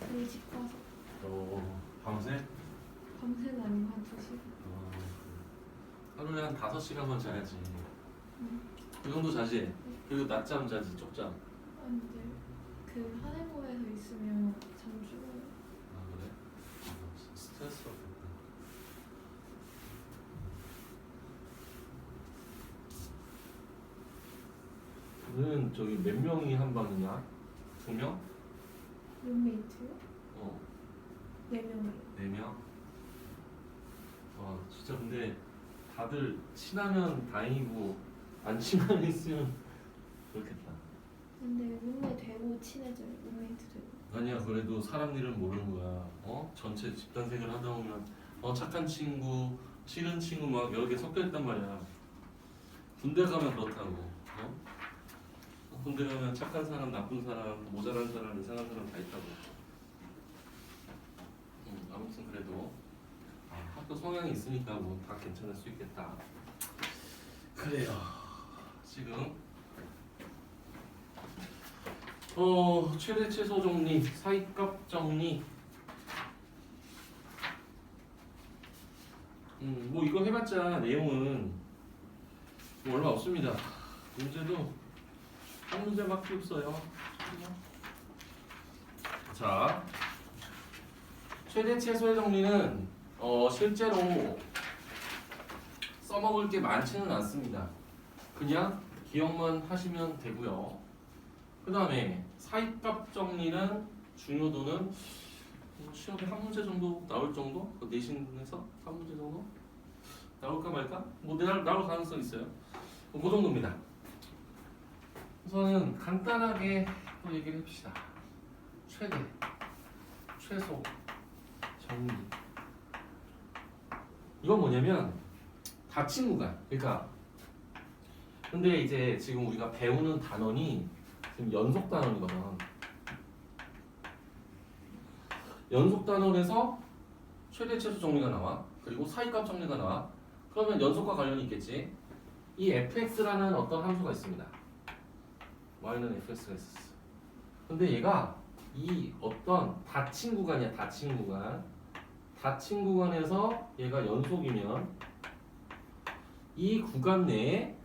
저희 집 가서 밤새? 밤새는 아니고 한 2시간. 하루에 한 5시간만 자야지. 응. 그 정도 자지? 그리고 낮잠 자지, 쪽잠. 아니 근데 그 하늘고에서 있으면 잠 죽어요. 아 그래? 스트레스 받겠다. 너는 저기 몇 명이 한 방이냐? 2명? 룸메이트요? 어, 4명이요. 4명? 와 진짜 근데 다들 친하면 다행이고 안 친하면 있으면 그렇겠다. 근데 룸메 되고 친해져요. 룸메이트 되고. 아니야 그래도 사람 일은 모르는 거야. 전체 집단 생활 하다 보면 착한 친구, 싫은 친구 막 여러 개 섞여 있단 말이야. 군대 가면 그렇다고. 군대 가면 착한 사람, 나쁜 사람, 모자란 사람, 이상한 사람 다 있다고. 아무튼 그래도 학교 성향이 있으니까 뭐 다 괜찮을 수 있겠다. 그래요. 지금 최대 최소 정리, 사이값 정리. 뭐 이거 해봤자 내용은 뭐 얼마 없습니다. 문제도 한 문제밖에 없어요. 자, 최대 최소의 정리는 실제로 써먹을 게 많지는 않습니다. 그냥 기억만 하시면 되고요. 그 다음에 사이값 정리는 중요도는 시험에 한 문제 정도 나올 정도? 내신에서 한 문제 정도? 나올까 말까? 뭐 나올 가능성 있어요. 그 정도입니다. 우선은 간단하게 또 얘기를 해봅시다. 최대, 최소, 정리. 이건 뭐냐면 닫힌 구간. 그러니까 근데 이제 지금 우리가 배우는 단원이 지금 연속 단원이거든. 연속 단원에서 최대 최소 정리가 나와. 그리고 사이값 정리가 나와. 그러면 연속과 관련이 있겠지. 이 fx라는 어떤 함수가 있습니다. y는 fx가 있었어. 근데 얘가 이 어떤 닫힌 구간이야. 닫힌 구간. 닫힌 구간에서 얘가 연속이면 이 구간 내에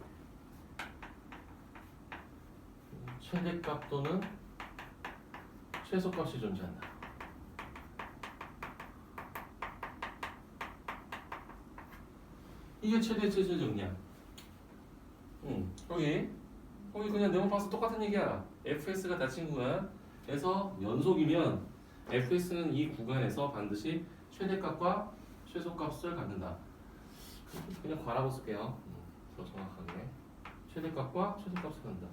최대값 또는 최소값이 존재한다. 이게 최대 최소 정리야. 거기 그냥 내용 봐서 똑같은 얘기야. fx가 닫힌 구간에서 연속이면 fx는 이 구간에서 반드시 최대값과 최소값을 갖는다. 그냥 괄하고 쓸게요. 더 정확하게 최대값과 최소값을 갖는다.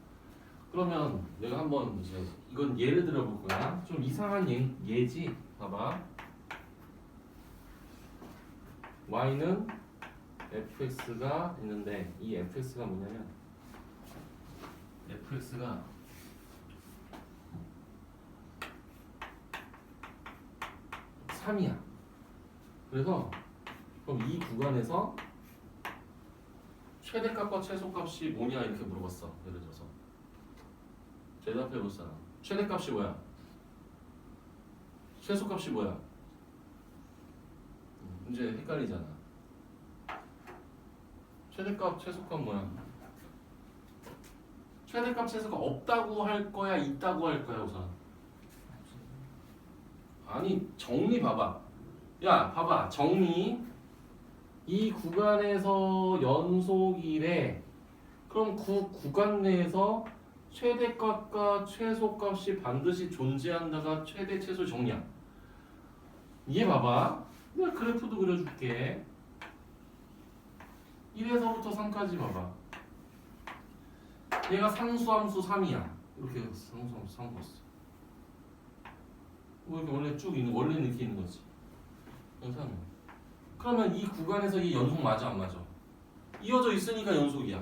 그러면 내가 한번 이제 이건 예를 들어 볼 거야. 좀 이상한 예지. 봐봐. y는 fx가 있는데 이 fx가 뭐냐면 fx가 (3이야) 그래서 그럼 이 구간에서 최대값과 최소값이 뭐냐 이렇게 물어봤어. 예를 들어서 대답해 볼 사람. 최대값이 뭐야? 최소값이 뭐야? 문제 헷갈리잖아. 최대값, 최소값 뭐야? 최대값, 최소값 없다고 할 거야? 있다고 할 거야? 우선 아니 정리 봐봐. 야 봐봐 정리. 이 구간에서 연속이래. 그럼 그 구간 내에서 최대값과 최소값이 반드시 존재한다가 최대 최소 정리야. 이해 봐봐. 내가 그래프도 그려줄게. 1에서부터 3까지 봐봐. 얘가 상수함수 3이야. 이렇게 상수함수 3 봤어. 이렇게 원래 쭉 있는 원래는 이렇게 있는 거지. 3. 그러면 이 구간에서 이 연속 맞아 안 맞아? 이어져 있으니까 연속이야.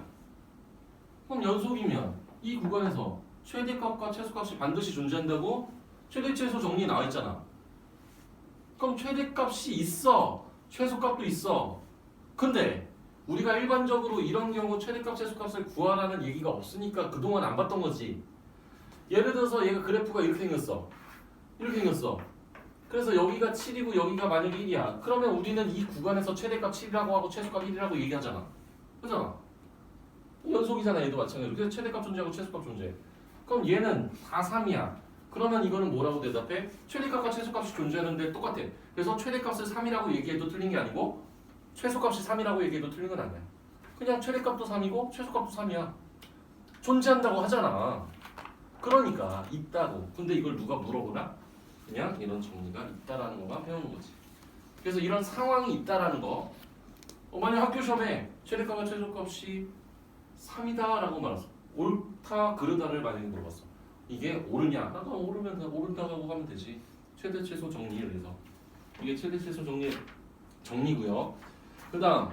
그럼 연속이면 이 구간에서 최대값과 최소값이 반드시 존재한다고 최대 최소 정리에 나와 있잖아. 그럼 최대값이 있어. 최소값도 있어. 근데 우리가 일반적으로 이런 경우 최대값 최소값을 구하라는 얘기가 없으니까 그동안 안 봤던 거지. 예를 들어서 얘가 그래프가 이렇게 생겼어. 이렇게 생겼어. 그래서 여기가 7이고 여기가 만약에 1이야. 그러면 우리는 이 구간에서 최대값 7이라고 하고 최소값 1이라고 얘기하잖아. 그잖아. 연속이잖아. 얘도 마찬가지로. 그래서 최대값 존재하고 최소값 존재해. 그럼 얘는 다 3이야. 그러면 이거는 뭐라고 대답해? 최대값과 최소값이 존재하는데 똑같아. 그래서 최대값을 3이라고 얘기해도 틀린 게 아니고 최소값이 3이라고 얘기해도 틀린 건 아니야. 그냥 최대값도 3이고 최소값도 3이야. 존재한다고 하잖아. 그러니까 있다고. 근데 이걸 누가 물어보나? 그냥 이런 정리가 있다라는 거만 배우는 거지. 그래서 이런 상황이 있다라는 거. 만약 학교 시험에 최대값과 최소값이 3이다라고 말했어. 옳다 그르다를 만약에 물어봤어. 이게 옳으냐? 아까 옳으면 옳다고 하면 되지. 최대 최소 정리를 해서 이게 최대 최소 정리고요. 그다음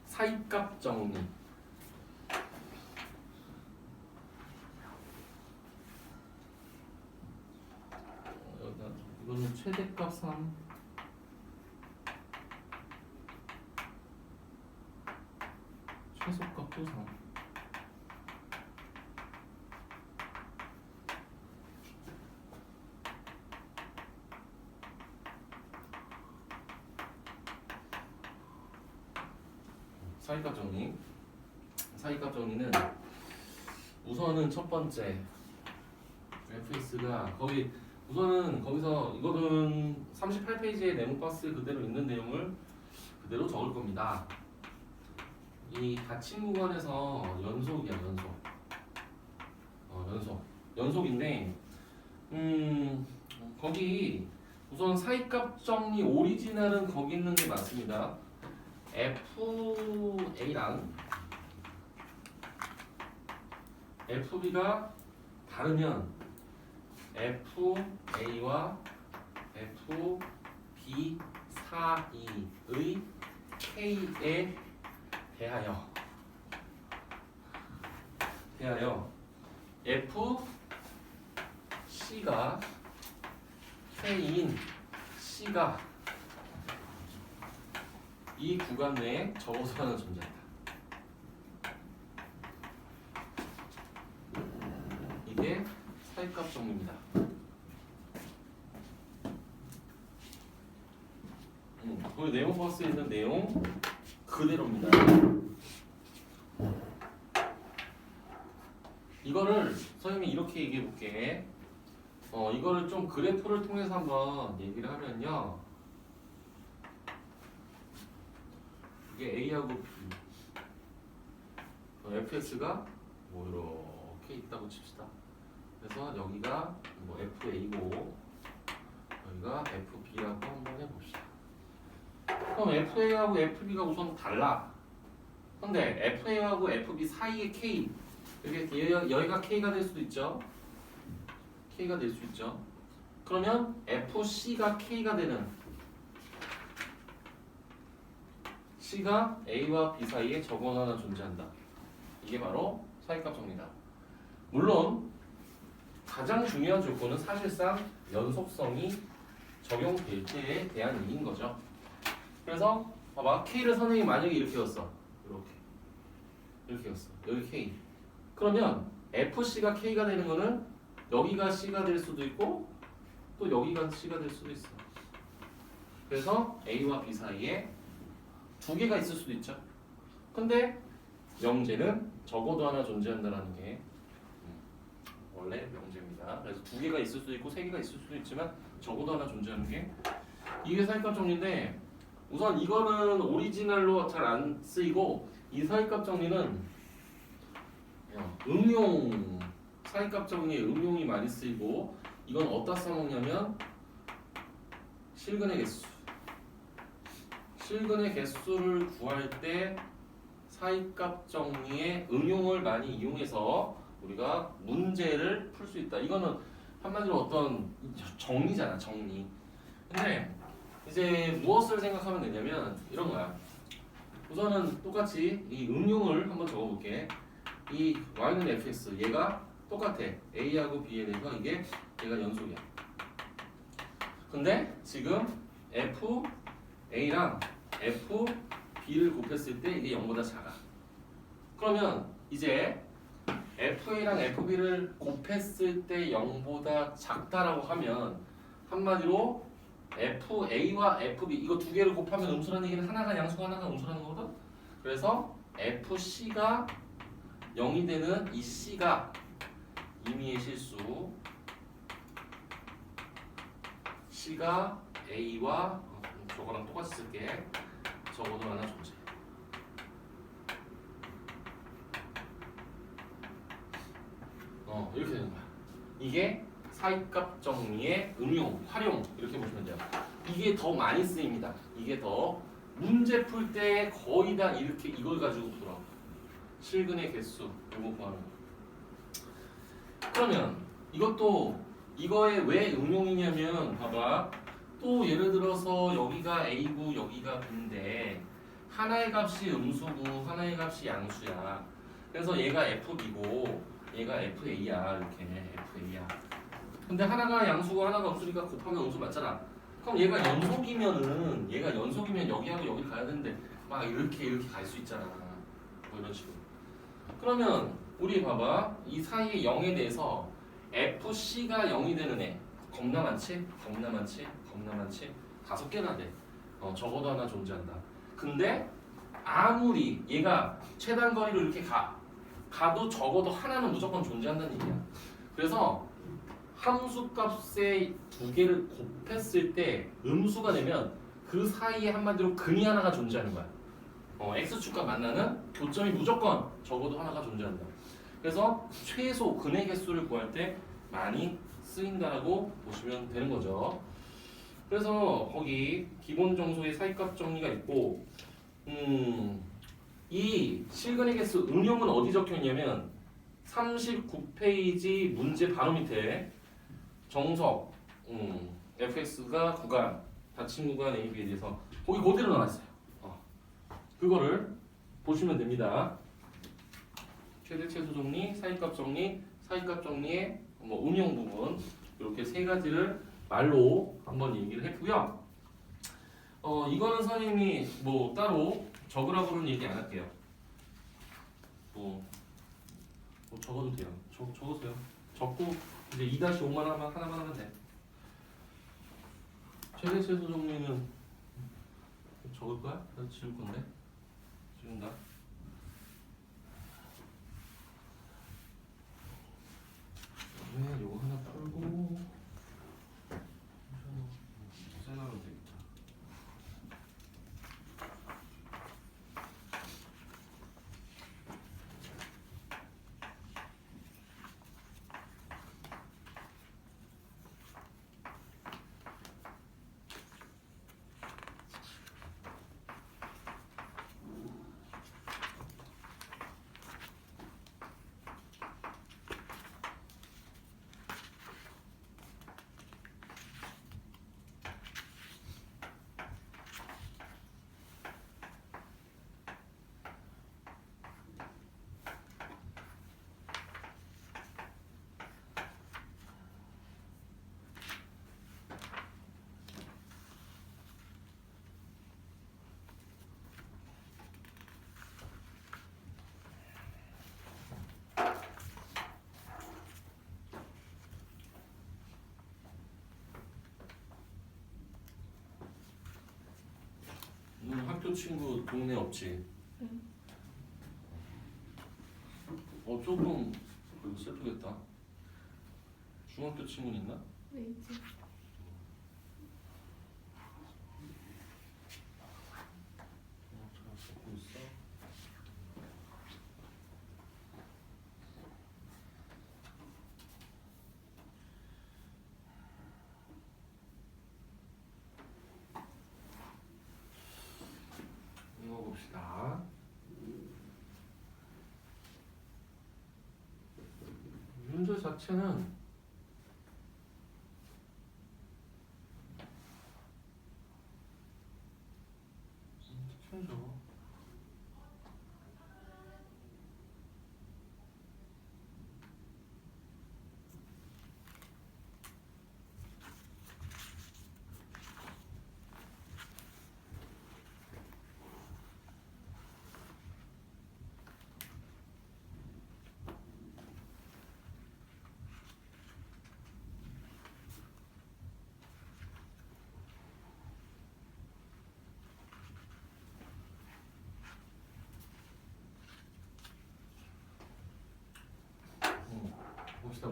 사이값 정리. 이거는 최대값 3, 최소값도 3. 사이값 정리. 사이값 정리는 우선은 첫 번째 fx가 거기 우선은 거기서 이거는 38페이지에 네모 박스 그대로 있는 내용을 그대로 적을 겁니다. 이 닫힌 구간에서 연속이야, 연속인데 거기 우선 사이값 정리 오리지널은 거기 있는 게 맞습니다. FA랑 FB가 다르면 FA와 FB 사이의 K에 대하여 FC가 K인 C가 이 구간 내에 적어서 하나 존재한다. 이게 사이값 정리입니다. 거기 네모 박스에 있는 내용 그대로입니다. 이거를 선생님이 이렇게 얘기해 볼게. 이거를 좀 그래프를 통해서 한번 얘기를 하면요. 이게 A하고 B, fx가 뭐 이렇게 있다고 칩시다. 그래서 여기가 뭐 FA고 여기가 FB라고 한번 해봅시다. 그럼 FA하고 FB가 우선 달라. 근데 FA하고 FB 사이의 K 여기가 K가 될 수도 있죠. K가 될 수 있죠. 그러면 FC가 K가 되는 C가 A와 B 사이에 적원 하나 존재한다. 이게 바로 사이값 정리다. 물론 가장 중요한 조건은 사실상 연속성이 적용될 때에 대한 얘기인 거죠. 그래서 봐봐. K를 선생님이 만약에 이렇게 였어. 이렇게 였어. 여기 K. 그러면 FC가 K가 되는 거는 여기가 C가 될 수도 있고 또 여기가 C가 될 수도 있어. 그래서 A와 B 사이에 두 개가 있을 수도 있죠. 근데 명제는 적어도 하나 존재한다라는 게 원래 명제입니다. 그래서 두 개가 있을 수도 있고 세 개가 있을 수도 있지만 적어도 하나 존재하는 게 이게 사이값 정리인데 우선 이거는 오리지널로 잘 안 쓰이고 이 사이값 정리는 응용 사이값 정리에 응용이 많이 쓰이고 이건 어디다 써먹냐면 실근의 개수를 구할 때 사이값 정리의 응용을 많이 이용해서 우리가 문제를 풀 수 있다. 이거는 한마디로 어떤 정리잖아, 정리. 근데 이제 무엇을 생각하면 되냐면 이런 거야. 우선은 똑같이 이 응용을 한번 적어볼게. 이 y는 fx 얘가 똑같아. a하고 b에 대해서 얘가 연속이야. 근데 지금 fa랑 fb를 곱했을 때 이게 0보다 작아. 그러면 이제 fa랑 fb를 곱했을 때 0보다 작다라고 하면 한마디로 FA와 FB 이거 두 개를 곱하면 음수라는 얘기는 하나가 양수고 하나가 음수라는 거거든. 그래서 FC가 0이 되는 이 C가 임의의 실수 C가 A와 저거랑 똑같이 쓸게. 적어도 하나 존재. 이렇게 되는 거야. 이게 사이값 정리의 응용, 활용 이렇게 보시면 돼요. 이게 더 많이 쓰입니다. 이게 더 문제 풀 때 거의 다 이렇게 이걸 가지고 풀어. 실근의 개수 이거 구하는 거. 그러면 이것도 이거에 왜 응용이냐면 봐봐. 또 예를 들어서 여기가 A고 여기가 B인데 하나의 값이 음수고 하나의 값이 양수야. 그래서 얘가 FB고 얘가 FA야. 이렇게 FA야. 근데 하나가 양수고 하나가 음수니까 곱하면 음수 맞잖아. 그럼 얘가 연속이면 여기하고 여기 가야 되는데 막 이렇게 갈 수 있잖아. 뭐 이런 식으로. 그러면 우리 봐봐. 이 사이의 0에 대해서 FC가 0이 되는 애 겁나 많지? 다섯 개나 돼. 적어도 하나 존재한다. 근데 아무리 얘가 최단 거리로 이렇게 가도 적어도 하나는 무조건 존재한다는 얘기야. 그래서 함수값의 두 개를 곱했을 때 음수가 되면 그 사이에 한마디로 근이 하나가 존재하는 거야. x축과 만나는 교점이 무조건 적어도 하나가 존재한다. 그래서 최소 근의 개수를 구할 때 많이 쓰인다라고 보시면 되는 거죠. 그래서 거기 기본 정수의 사이값 정리가 있고 이 실근의 개수 응용은 어디 적혀 있냐면 39페이지 문제 바로 밑에 정석 fx가 구간 닫힌 구간 AB에 대해서 거기 그대로 나왔어요. 그거를 보시면 됩니다. 최대 최소 정리, 사이값 정리, 사이값 정리의 뭐 응용 부분 이렇게 세 가지를 말로 한번 얘기를 했고요. 이거는 선생님이 뭐 따로 적으라고는 얘기 안 할게요. 뭐 적어도 돼요. 적으세요. 적고 이제 2-5만 하나만 하면 돼. 최대 최소 정리는 적을 거야? 나 지울 건데. 지운다. 그다음에 요거 하나 풀고 생각하면 되겠다. 학교 친구 동네 없지? 응. 조금 슬프겠다. 중학교 친구는 있나? 네, 있지. 잘 쓰고 있어. 읽어봅시다. 문제 자체는 죠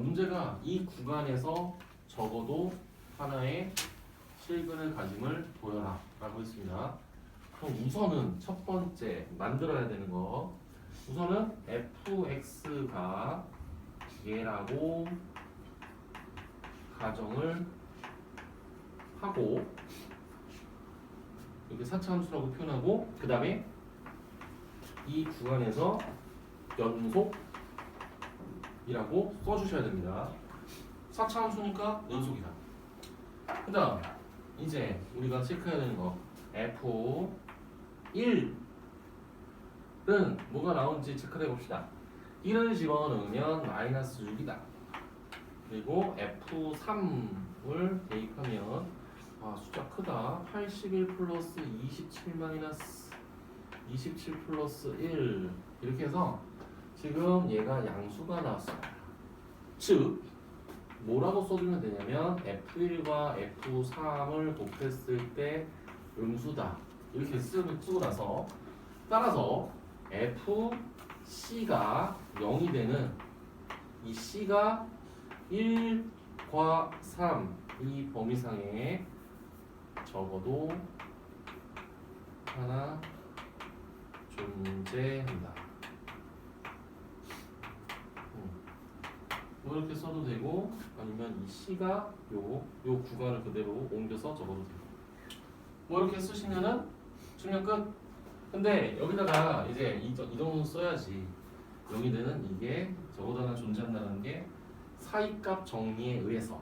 문제가 이 구간에서 적어도 하나의 실근을 가짐을 보여라 라고 했습니다. 그럼 우선은 첫 번째 만들어야 되는 거, 우선은 fx가 얘라고 가정을 하고 이렇게 4차 함수라고 표현하고, 그 다음에 이 구간에서 연속이라고 써주셔야 됩니다. 4차 함수니까 연속이다. 그 다음 이제 우리가 체크해야 되는 거, F1은 뭐가 나오는지 체크해 봅시다. 1을 집어넣으면 마이너스 6이다. 그리고 F3을 대입하면 숫자 크다. 81 플러스 27 마이너스 27 플러스 1 이렇게 해서 지금 얘가 양수가 나왔어요. 즉 뭐라고 써주면 되냐면 F1과 F3을 곱했을 때 음수다 이렇게 쓰고 나서, 따라서 FC가 0이 되는 이 C가 1과 3 이 범위상에 적어도 하나 존재한다. 뭐 이렇게 써도 되고, 아니면 이 C가 요 구간을 그대로 옮겨서 적어도 되고, 뭐 이렇게 쓰시면은 출력 끝. 근데 여기다가 이제 이 정도 써야지. 여기 되는 이게 적어도 하나 존재한다는 게 사이값 정리에 의해서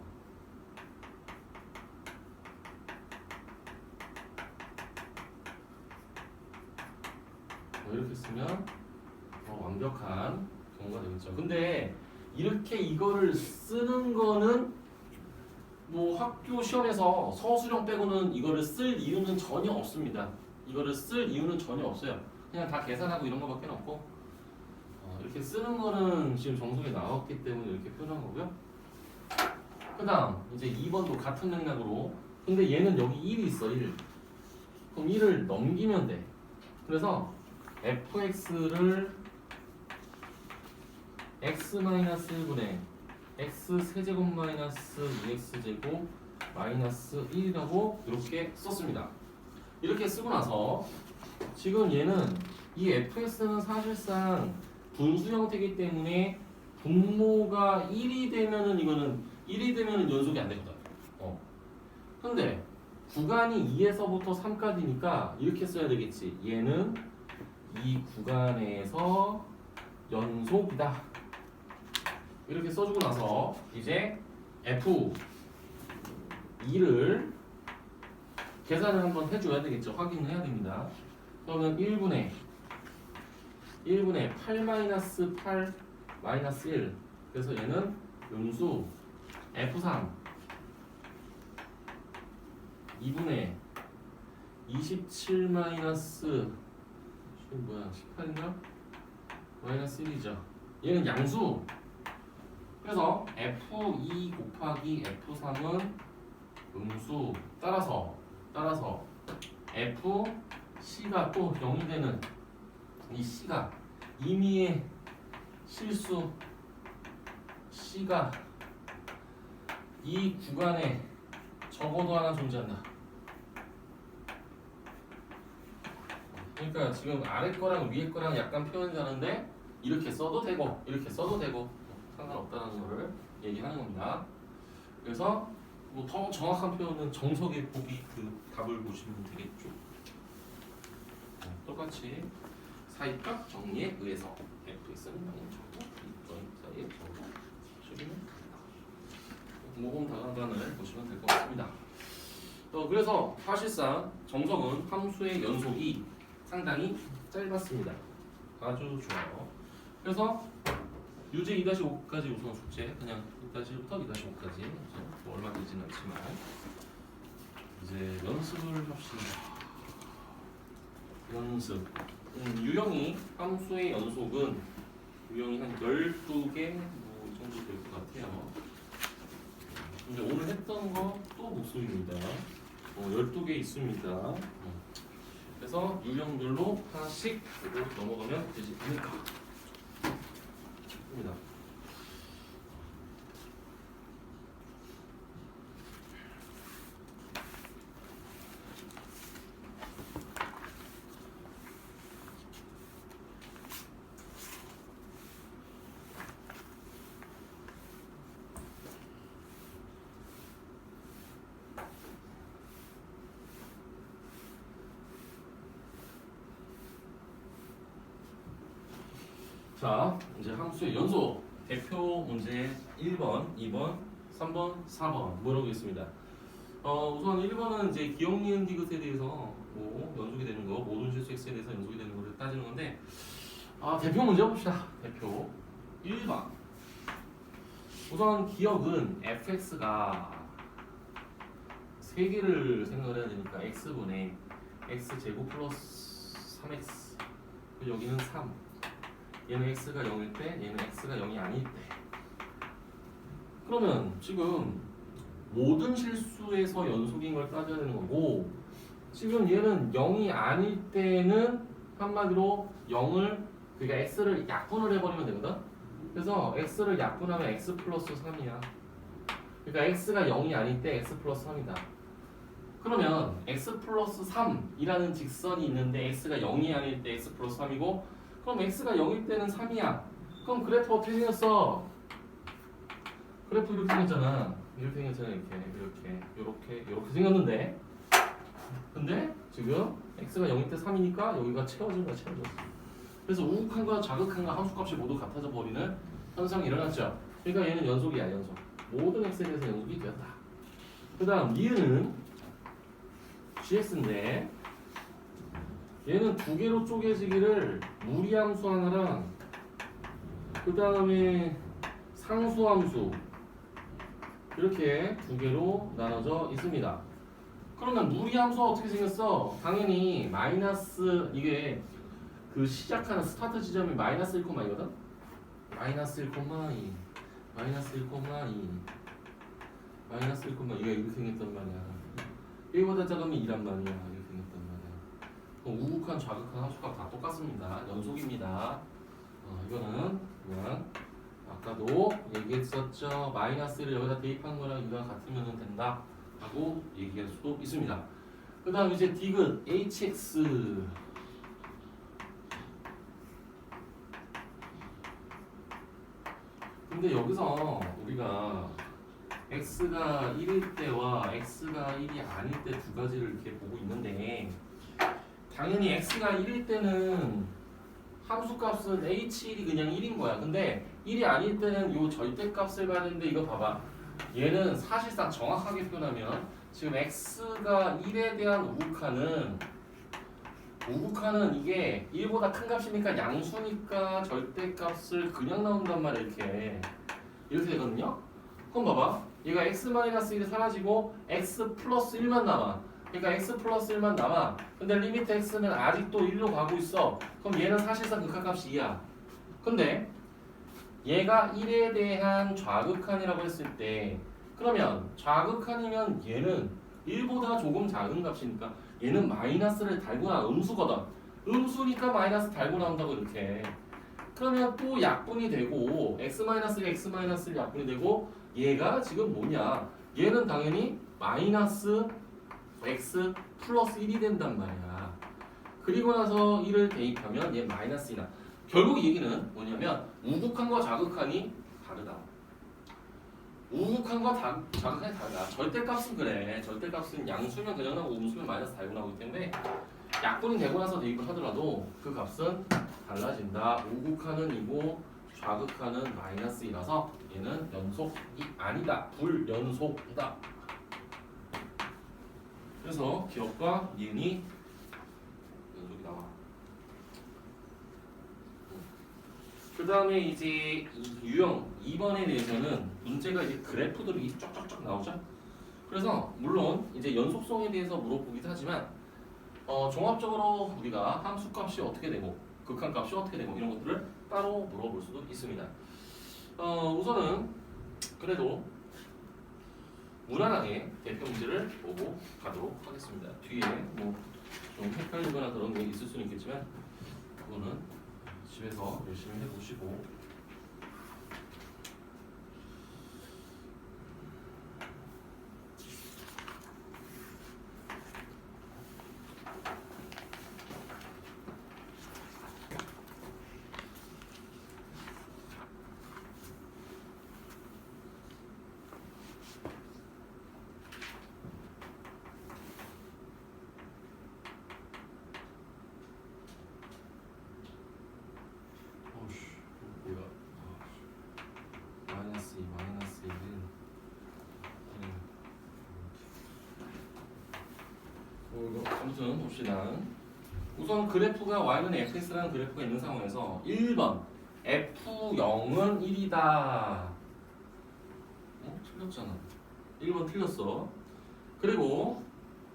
뭐 이렇게 쓰면 완벽한 경우가 되겠죠. 근데 이렇게 이거를 쓰는 거는 뭐 학교 시험에서 서술형 빼고는 이거를 쓸 이유는 전혀 없습니다. 이거를 쓸 이유는 전혀 없어요. 그냥 다 계산하고 이런 거밖에 없고, 이렇게 쓰는 거는 지금 정석에 나왔기 때문에 이렇게 표현한 거고요. 그 다음 이제 2번도 같은 맥락으로, 근데 얘는 여기 1이 있어. 1. 그럼 1을 넘기면 돼. 그래서 fx를 x-1분의 x 세제곱 마이너스 2x제곱 마이너스 1이라고 이렇게 썼습니다. 이렇게 쓰고 나서 지금 얘는 이 fx는 사실상 분수 형태이기 때문에 분모가 1이 되면은 이거는 1이 되면은 연속이 안 되거든. 근데 구간이 2에서부터 3까지니까 이렇게 써야 되겠지. 얘는 이 구간에서 연속이다. 이렇게 써주고 나서 이제 F2를 계산을 한번 해줘야 되겠죠. 확인을 해야 됩니다. 그러면 1분의 8 마이너스 8 마이너스 1. 그래서 얘는 음수 F3 2분의 27 마이너스 뭐야 18인가? 마이너스 1이죠. 얘는 양수. 그래서 F2 곱하기 F3은 음수. 따라서 FC가 또 0이 되는 이 C가 임의의 실수 C가 이 구간에 적어도 하나 존재한다. 그러니까 지금 아래 거랑 위에 거랑 약간 표현이 다른데 이렇게 써도 되고 이렇게 써도 되고 상관없다는 거를 얘기하는 겁니다. 그래서 뭐 더 정확한 표현은 정석의 보기 그 답을 보시면 되겠죠. 똑같이 사이값 정리에 의해서 fx는 당연히 적고 이점 사이에 적고 줄이면 됩니다. 모범 다간을 보시면 될 것 같습니다. 그래서 사실상 정석은 함수의 연속이 상당히 짧았습니다. 아주 좋아요. 그래서 유제 2-5까지 우선 숙제 그냥 2-1부터 2-5까지 뭐 얼마 되지는 않지만 이제 연습을 합시다. 연습. 유형이 함수의 연속은 유형이 한 12개 뭐 이 정도 될 것 같아요. 근데 오늘 했던 거 또 목소리입니다. 12개 있습니다. 그래서 유형별로 하나씩 넘어가면 되지 않을까. 입니다. 자, 이제 함수의 연속 대표 문제 1번, 2번, 3번, 4번 뭐라고 있습니다. 우선 1번은 이제 기억, 니은, 디귿에 대해서 뭐 연속이 되는 거, 모든 실수 x에 대해서 연속이 되는 거를 따지는 건데, 대표 문제 봅시다. 대표 1번. 우선 기억은 fx가 3개를 생각을 해야 되니까 x분의 x제곱 플러스 3x, 여기는 3, 얘는 x가 0일 때, 얘는 x가 0이 아닐 때. 그러면 지금 모든 실수에서 연속인 걸 따져야 되는 거고, 지금 얘는 0이 아닐 때는 한마디로 0을, 그러니까 x를 약분을 해버리면 되거든. 그래서 x를 약분하면 x 플러스 3이야. 그러니까 x가 0이 아닐 때 x 플러스 3이다. 그러면 x 플러스 3이라는 직선이 있는데 x가 0이 아닐 때 x 플러스 3이고, 그럼 x가 0일 때는 3이야. 그럼 그래프 어떻게 생겼어? 그래프 이렇게 생겼잖아. 이렇게 생겼잖아. 이렇게 생겼는데, 근데 지금 x가 0일 때 3이니까 여기가 채워졌어. 그래서 우극한과 자극한과 함수값이 모두 같아져 버리는 현상이 일어났죠. 그러니까 얘는 연속이야, 연속. 모든 x에 대해서 연속이 되었다. 그 다음 니은은 gx인데, 얘는 두 개로 쪼개지기를 무리함수 하나랑 그 다음에 상수함수 이렇게 두 개로 나눠져 있습니다. 그러면 무리함수가 어떻게 생겼어? 당연히 마이너스, 이게 그 시작하는 스타트 지점이 마이너스 1,2거든? 마이너스 1,2, 마이너스 1,2, 마이너스 1,2가 이렇게 생겼단 말이야. 1보다 작으면 2란 말이야. 이렇게 생겼단 말이야. 그럼 우극한, 좌극한 함수값 다 똑같습니다. 연속입니다. 이거는 그냥 아까도 얘기했었죠. 마이너스를 여기다 대입한 거랑 이거랑 같으면 된다 하고 얘기할 수도 있습니다. 그 다음 이제 디귿 hx. 근데 여기서 우리가 x가 1일 때와 x가 1이 아닐 때 두 가지를 이렇게 보고 있는데, 당연히 x가 1일 때는 함수값은 h1이 그냥 1인 거야. 근데 1이 아닐 때는 요 절대값을 봐야 되는데, 이거 봐봐. 얘는 사실상 정확하게 표현하면 지금 x가 1에 대한 우극한은 이게 1보다 큰 값이니까 양수니까 절대값을 그냥 나온단 말이야. 이렇게 되거든요. 그럼 봐봐. 얘가 x-1이 사라지고 x 플러스 1만 남아. 그러니까 x 플러스 1만 남아. 근데 리미트 x는 아직도 1로 가고 있어. 그럼 얘는 사실상 극한값이 2야. 근데 얘가 1에 대한 좌극한이라고 했을 때, 그러면 좌극한이면 얘는 1보다 조금 작은 값이니까 얘는 마이너스를 달고 나, 음수거든. 음수니까 마이너스 달고 나온다고 이렇게. 그러면 또 약분이 되고 x-를 약분이 되고, 얘가 지금 뭐냐, 얘는 당연히 마이너스 x 플러스 1이 된단 말이야. 그리고 나서 1을 대입하면 얘 마이너스 2나. 결국 이 얘기는 뭐냐면 우극한과 자극한이 다르다. 우극한과 자극한이 다르다. 절대값은 그래. 절대값은 양수면 그냥 나오고 음수면 마이너스 달고 나오기 때문에 약분이 되고 나서 대입을 하더라도 그 값은 달라진다. 우극한은 이고 좌극한은 마이너스 2라서 얘는 연속이 아니다. 불연속이다. 그래서 기억과 니은이 연속이 나와. 그 다음에 이제 유형 2번에 대해서는 문제가 이제 그래프들이 쫙쫙쫙 나오죠. 그래서 물론 이제 연속성에 대해서 물어보기도 하지만 종합적으로 우리가 함수값이 어떻게 되고 극한값이 어떻게 되고 이런 것들을 따로 물어볼 수도 있습니다. 우선은 그래도 무난하게 대표 문제를 보고 가도록 하겠습니다. 뒤에 뭐 좀 헷갈리거나 그런 게 있을 수는 있겠지만 그거는 집에서 열심히 해보시고. 아무튼 봅시다. 우선 그래프가 y는 fx라는 그래프가 있는 상황에서 1번 f0은 1이다. 틀렸잖아. 1번 틀렸어. 그리고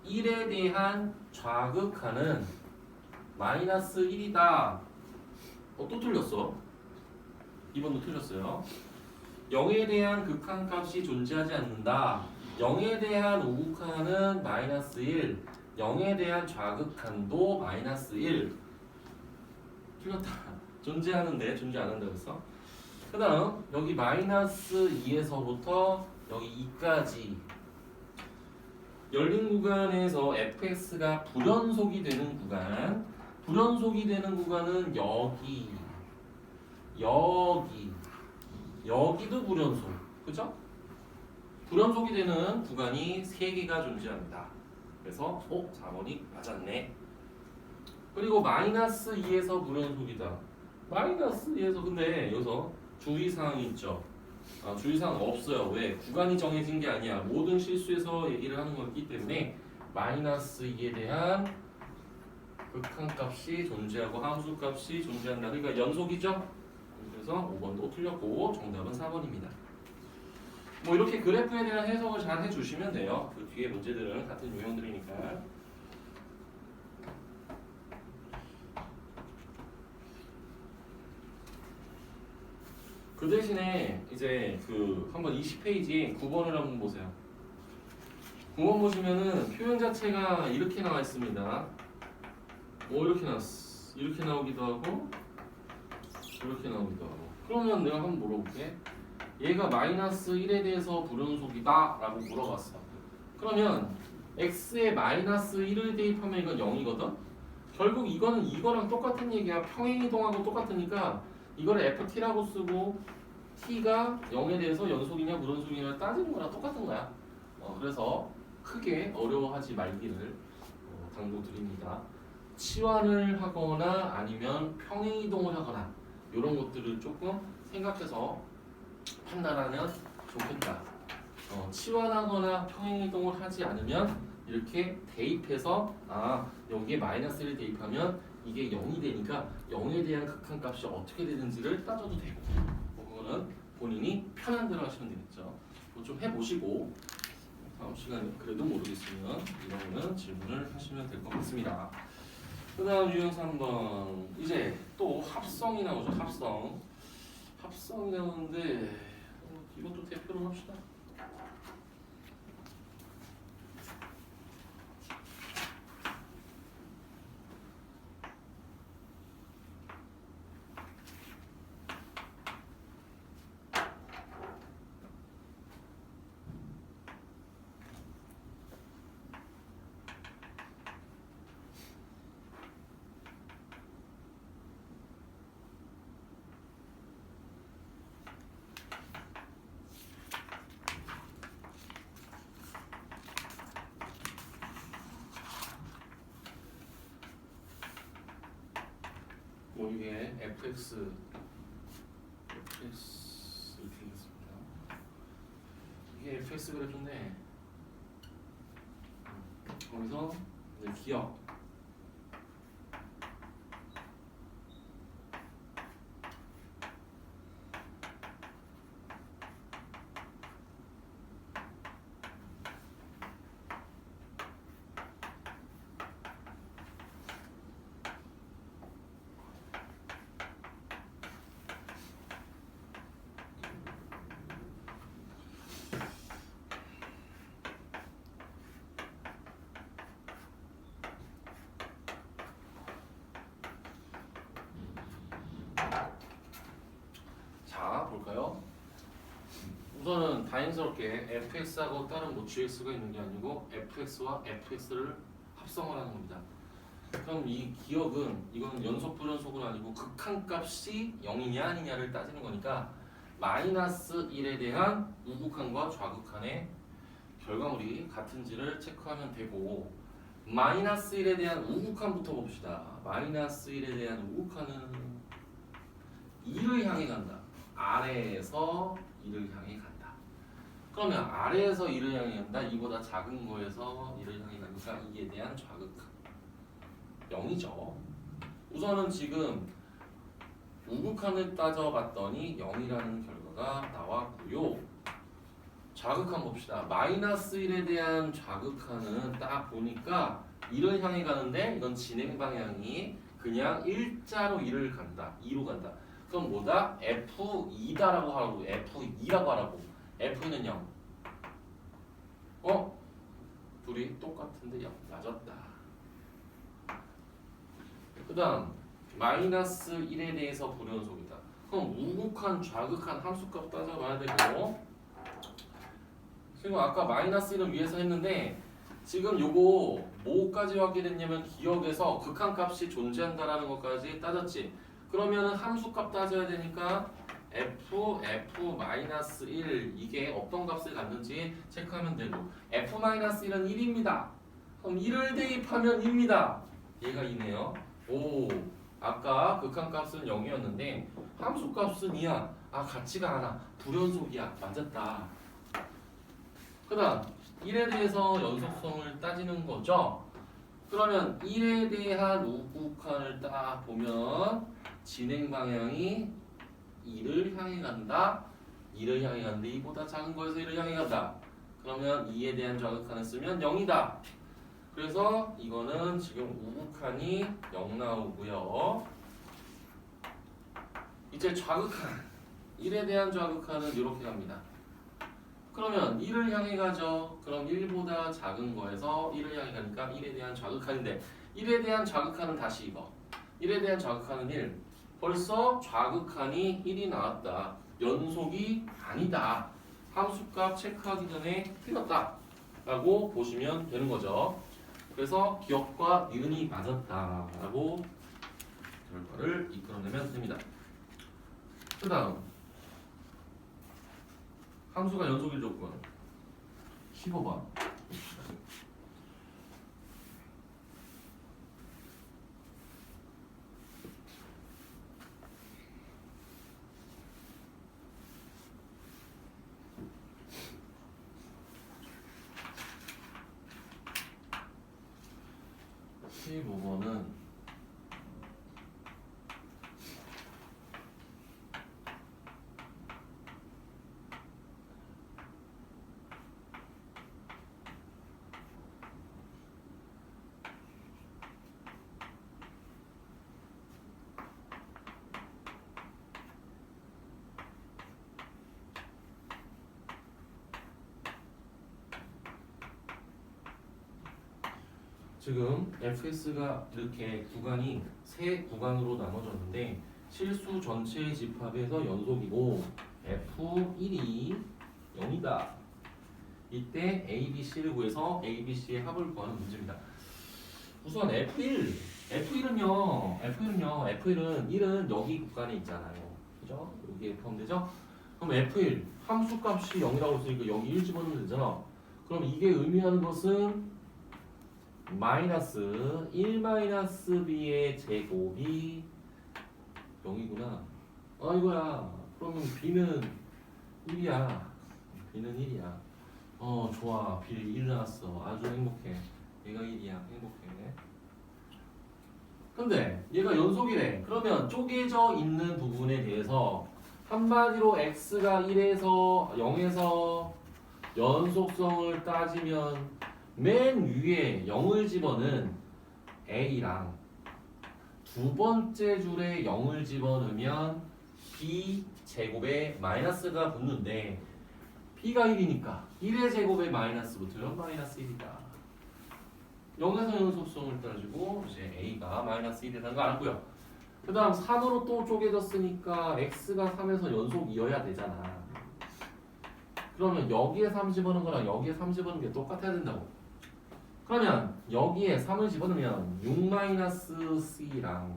1에 대한 좌극하는 마이너스 1이다. 또 틀렸어. 2번도 틀렸어요. 0에 대한 극한값이 존재하지 않는다. 0에 대한 우극한은 마이너스 1, 0에 대한 좌극한도 마이너스 1. 틀렸다. 존재하는데 존재 안 한다고 했어. 그 다음 여기 마이너스 2에서부터 여기 2까지 열린 구간에서 fx가 불연속이 되는 구간, 불연속이 되는 구간은 여기도 불연속, 그죠? 불연속이 되는 구간이 3개가 존재합니다. 그래서 4번이 맞았네. 그리고 마이너스 2에서 불연속이다. 마이너스 2에서 근데 여기서 주의사항이 있죠. 주의사항 없어요. 왜? 구간이 정해진 게 아니야. 모든 실수에서 얘기를 하는 거기 때문에 마이너스 2에 대한 극한값이 존재하고 함수값이 존재한다. 그러니까 연속이죠. 그래서 5번도 틀렸고 정답은 4번입니다. 뭐 이렇게 그래프에 대한 해석을 잘 해주시면 돼요. 그 뒤에 문제들은 같은 유형들이니까. 그 대신에 이제 그 한번 20페이지 9번을 한번 보세요. 9번 보시면은 표현 자체가 이렇게 나와 있습니다. 이렇게 나왔어. 이렇게 나오기도 하고 이렇게 나오기도 하고. 그러면 내가 한번 물어볼게. 얘가 마이너스 1에 대해서 불연속이다 라고 물어봤어. 그러면 x에 마이너스 1을 대입하면 이건 0이거든? 결국 이거는 이거랑 똑같은 얘기야. 평행이동하고 똑같으니까 이거를 ft라고 쓰고 t가 0에 대해서 연속이냐 불연속이냐 따지는 거랑 똑같은 거야. 그래서 크게 어려워하지 말기를 당부드립니다. 치환을 하거나 아니면 평행이동을 하거나 이런 것들을 조금 생각해서 판단하면 좋겠다. 치환하거나 평행이동을 하지 않으면 이렇게 대입해서 여기에 마이너스를 대입하면 이게 0이 되니까 0에 대한 극한값이 어떻게 되는지를 따져도 되고 그거는 본인이 편한 대로 하시면 되겠죠. 좀 해보시고 다음 시간에 그래도 모르겠으면 이런 질문을 하시면 될 것 같습니다. 그 다음 유형 3번 이제 또 합성이 나오죠. 합성이 나오는데 이것도 대표로 합시다. 이게 fx 이렇게 되겠습니다. 이게 fx 그래프인데 거기서 이제 기억 자 볼까요? 우선은 다행스럽게 fx하고 다른 뭐 gx가 있는 게 아니고 fx와 fx를 합성을 하는 겁니다. 그럼 이 기억은 이거는 연속 불연속은 아니고 극한값이 0이냐 아니냐를 따지는 거니까 마이너스 1에 대한 우극한과 좌극한의 결과물이 같은지를 체크하면 되고 마이너스 1에 대한 우극한부터 봅시다. 마이너스 1에 대한 우극한은 2를 향해 간다. 아래에서 2를 향해 간다. 그러면 아래에서 이를 향해 간다. 이보다 작은 거에서 이를 향해 가니까 이에 대한 좌극한 0이죠. 우선은 지금 우극한을 따져봤더니 0이라는 결과가 나왔고요. 좌극한 봅시다. 마이너스 1에 대한 좌극한은 딱 보니까 1을 향해 가는데 이건 진행 방향이 그냥 일자로 1을 간다. 2로 간다. 그럼 뭐다? F2다라고 하라고. F2라고 하라고. F는 0. 둘이 똑같은데 0. 맞았다. 그 다음 마이너스 1에 대해서 불연속이다. 그럼 우극한, 좌극한 함수값 따져봐야 되고, 지금 아까 마이너스 1은 위에서 했는데 지금 요거 뭐까지 확인했냐면 기억에서 극한값이 존재한다라는 것까지 따졌지. 그러면은 함수값 따져야 되니까 f-1 이게 어떤 값을 갖는지 체크하면 되고, f-1은 1입니다. 그럼 1을 대입하면 2입니다. 얘가 2네요. 오, 아까 극한값은 0이었는데 함수값은 2야. 아, 같지가 않아. 불연속이야. 맞았다. 그 다음 1에 대해서 연속성을 따지는 거죠. 그러면 1에 대한 우극한을 딱 보면 진행 방향이 2를 향해 간다. 2를 향해 가는데 2보다 작은 거에서 1을 향해 간다. 그러면 2에 대한 좌극한을 쓰면 0이다. 그래서 이거는 지금 우극한이 0 나오고요. 이제 좌극한 1에 대한 좌극한은 이렇게 갑니다. 그러면 1을 향해 가죠. 그럼 1보다 작은 거에서 1을 향해 가니까 1에 대한 좌극한인데 1에 대한 좌극한은 다시 이거. 1에 대한 좌극한은 1. 벌써 좌극한이 1이 나왔다. 연속이 아니다. 함수값 체크하기 전에 틀렸다. 라고 보시면 되는 거죠. 그래서 기억과 니은이 맞았다. 라고 결과를 이끌어내면 됩니다. 그 다음 함수가 연속일 조건 15번. 지금 fs가 이렇게 구간이 세 구간으로 나눠졌는데 실수 전체의 집합에서 연속이고 f1이 0이다. 이때 a, b, c를 구해서 a, b, c의 합을 구하는 문제입니다. 우선 F1은요 1은 여기 구간에 있잖아요. 그죠? 여기에 포함되죠? 그럼 F1 함수값이 0이라고 했으니까 여기 1 집어넣으면 되잖아. 그럼 이게 의미하는 것은 마이너스 1 마이너스 b의 제곱이 0이구나. 이거야. 그러면 b는 1이야. b는 1이야. 좋아. b 1 나왔어. 아주 행복해. 얘가 1이야. 행복해. 근데 얘가 연속이래. 그러면 쪼개져 있는 부분에 대해서 한마디로 x가 1에서 0에서 연속성을 따지면 맨 위에 0을 집어넣은 a랑 두 번째 줄에 0을 집어넣으면 b 제곱에 마이너스가 붙는데 b가 1이니까 1의 제곱에 마이너스 붙으면 마이너스 1이다. 0에서 연속성을 따지고 이제 a가 마이너스 1이라는 거 알았고요. 그 다음 3으로 또 쪼개졌으니까 x가 3에서 연속이어야 되잖아. 그러면 여기에 3 집어넣은 거랑 여기에 3 집어넣은 게 똑같아야 된다고. 그러면 여기에 3을 집어넣으면 6-c랑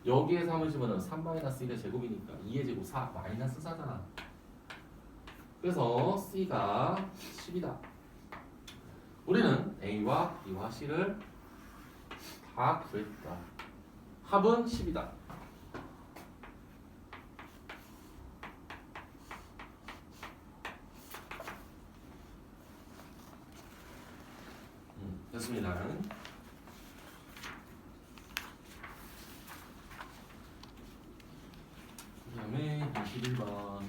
여기에 3을 집어넣으면 3-1의 제곱이니까 2의 제곱 4 마이너스 4잖아. 그래서 c가 10이다. 우리는 a와 b와 c를 다 구했다. 합은 10이다. 됐습니다. 그 다음에 21번.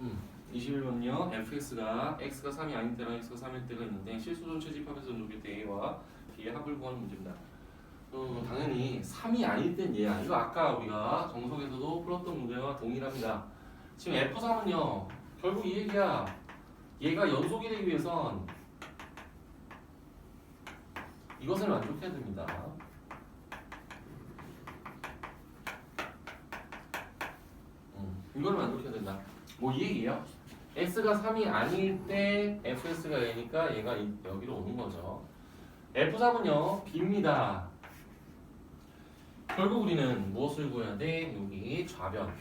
음, 21번요. fx가 x가 3이 아닌 때랑 x가 3일 때가 있는데 실수전 채집합에서 누릴 때 a와 b의 합을 구하는 문제입니다. 당연히 3이 아닐 땐 얘야. 이거 아까 우리가 정석에서도 풀었던 문제와 동일합니다. 지금 f3은요. 결국 이 얘기야. 얘가 연속이 되기 위해선 이것을 만족해야 됩니다. 이걸 만족해야 된다. 뭐 이 얘기예요? x가 3이 아닐 때 fs가 a니까 얘가 여기로 오는 거죠. f3은요 b입니다. 결국 우리는 무엇을 구해야 돼? 여기 좌변,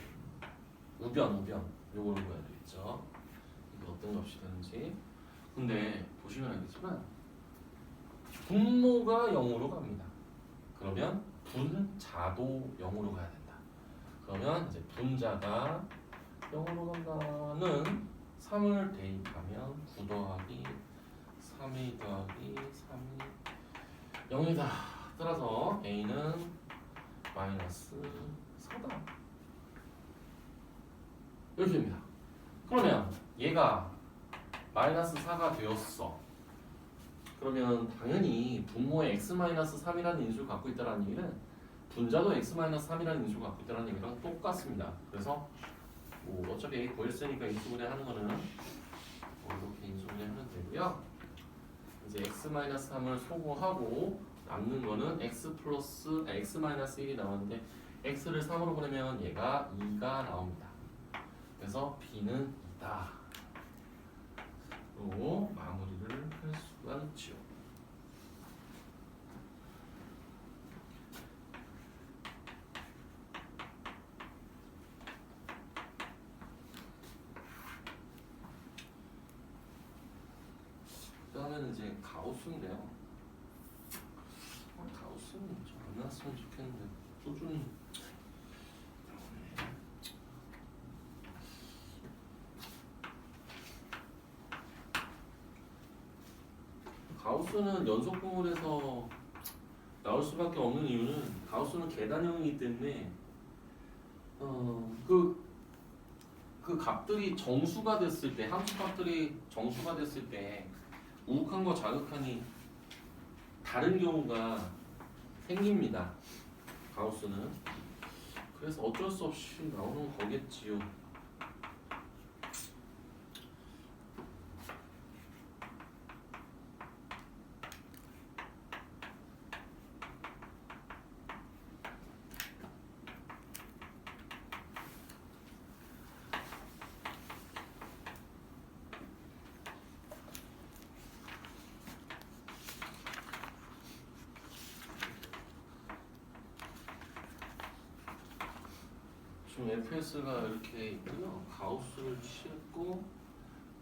우변 요거를 구해야 되겠죠. 이게 어떤 값이 되는지. 근데 보시면 알겠지만 분모가 0으로 갑니다. 그러면 분자도 0으로 가야 된다. 그러면 이제 분자가 0으로 간다는 3을 대입하면 9 더하기 3이 더하기 3이 0이다. 따라서 a는 마이너스 4다. 이렇게 됩니다. 그러면 얘가 마이너스 4가 되었어. 그러면 당연히 분모에 x-3이라는 인수를 갖고 있다는 얘기는 분자도 x-3이라는 인수를 갖고 있다는 얘기랑 똑같습니다. 그래서 뭐 어차피 a 구했으니까 인수분해 하는 거는 이렇게 인수분해 하면 되고요. 이제 x-3을 소거하고 남는 거는 x-1이 나오는데 x를 3으로 보내면 얘가 2가 나옵니다. 그래서 b는 2다. 로 마무리를 할 수가 있죠. 그 다음에는 이제 가우스인데요. 가우스는 좀 안 나왔으면 좋겠는데 꾸준히 가우스는 연속 구문에서 나올 수밖에 없는 이유는 가우스는 계단형이기 때문에 그 값들이 정수가 됐을 때 함수 값들이 정수가 됐을 때 우극한과 자극한이 다른 경우가 생깁니다. 가우스는. 그래서 어쩔 수 없이 나오는 거겠지요. 지금 fs가 이렇게 있고요. 가우스를 취했고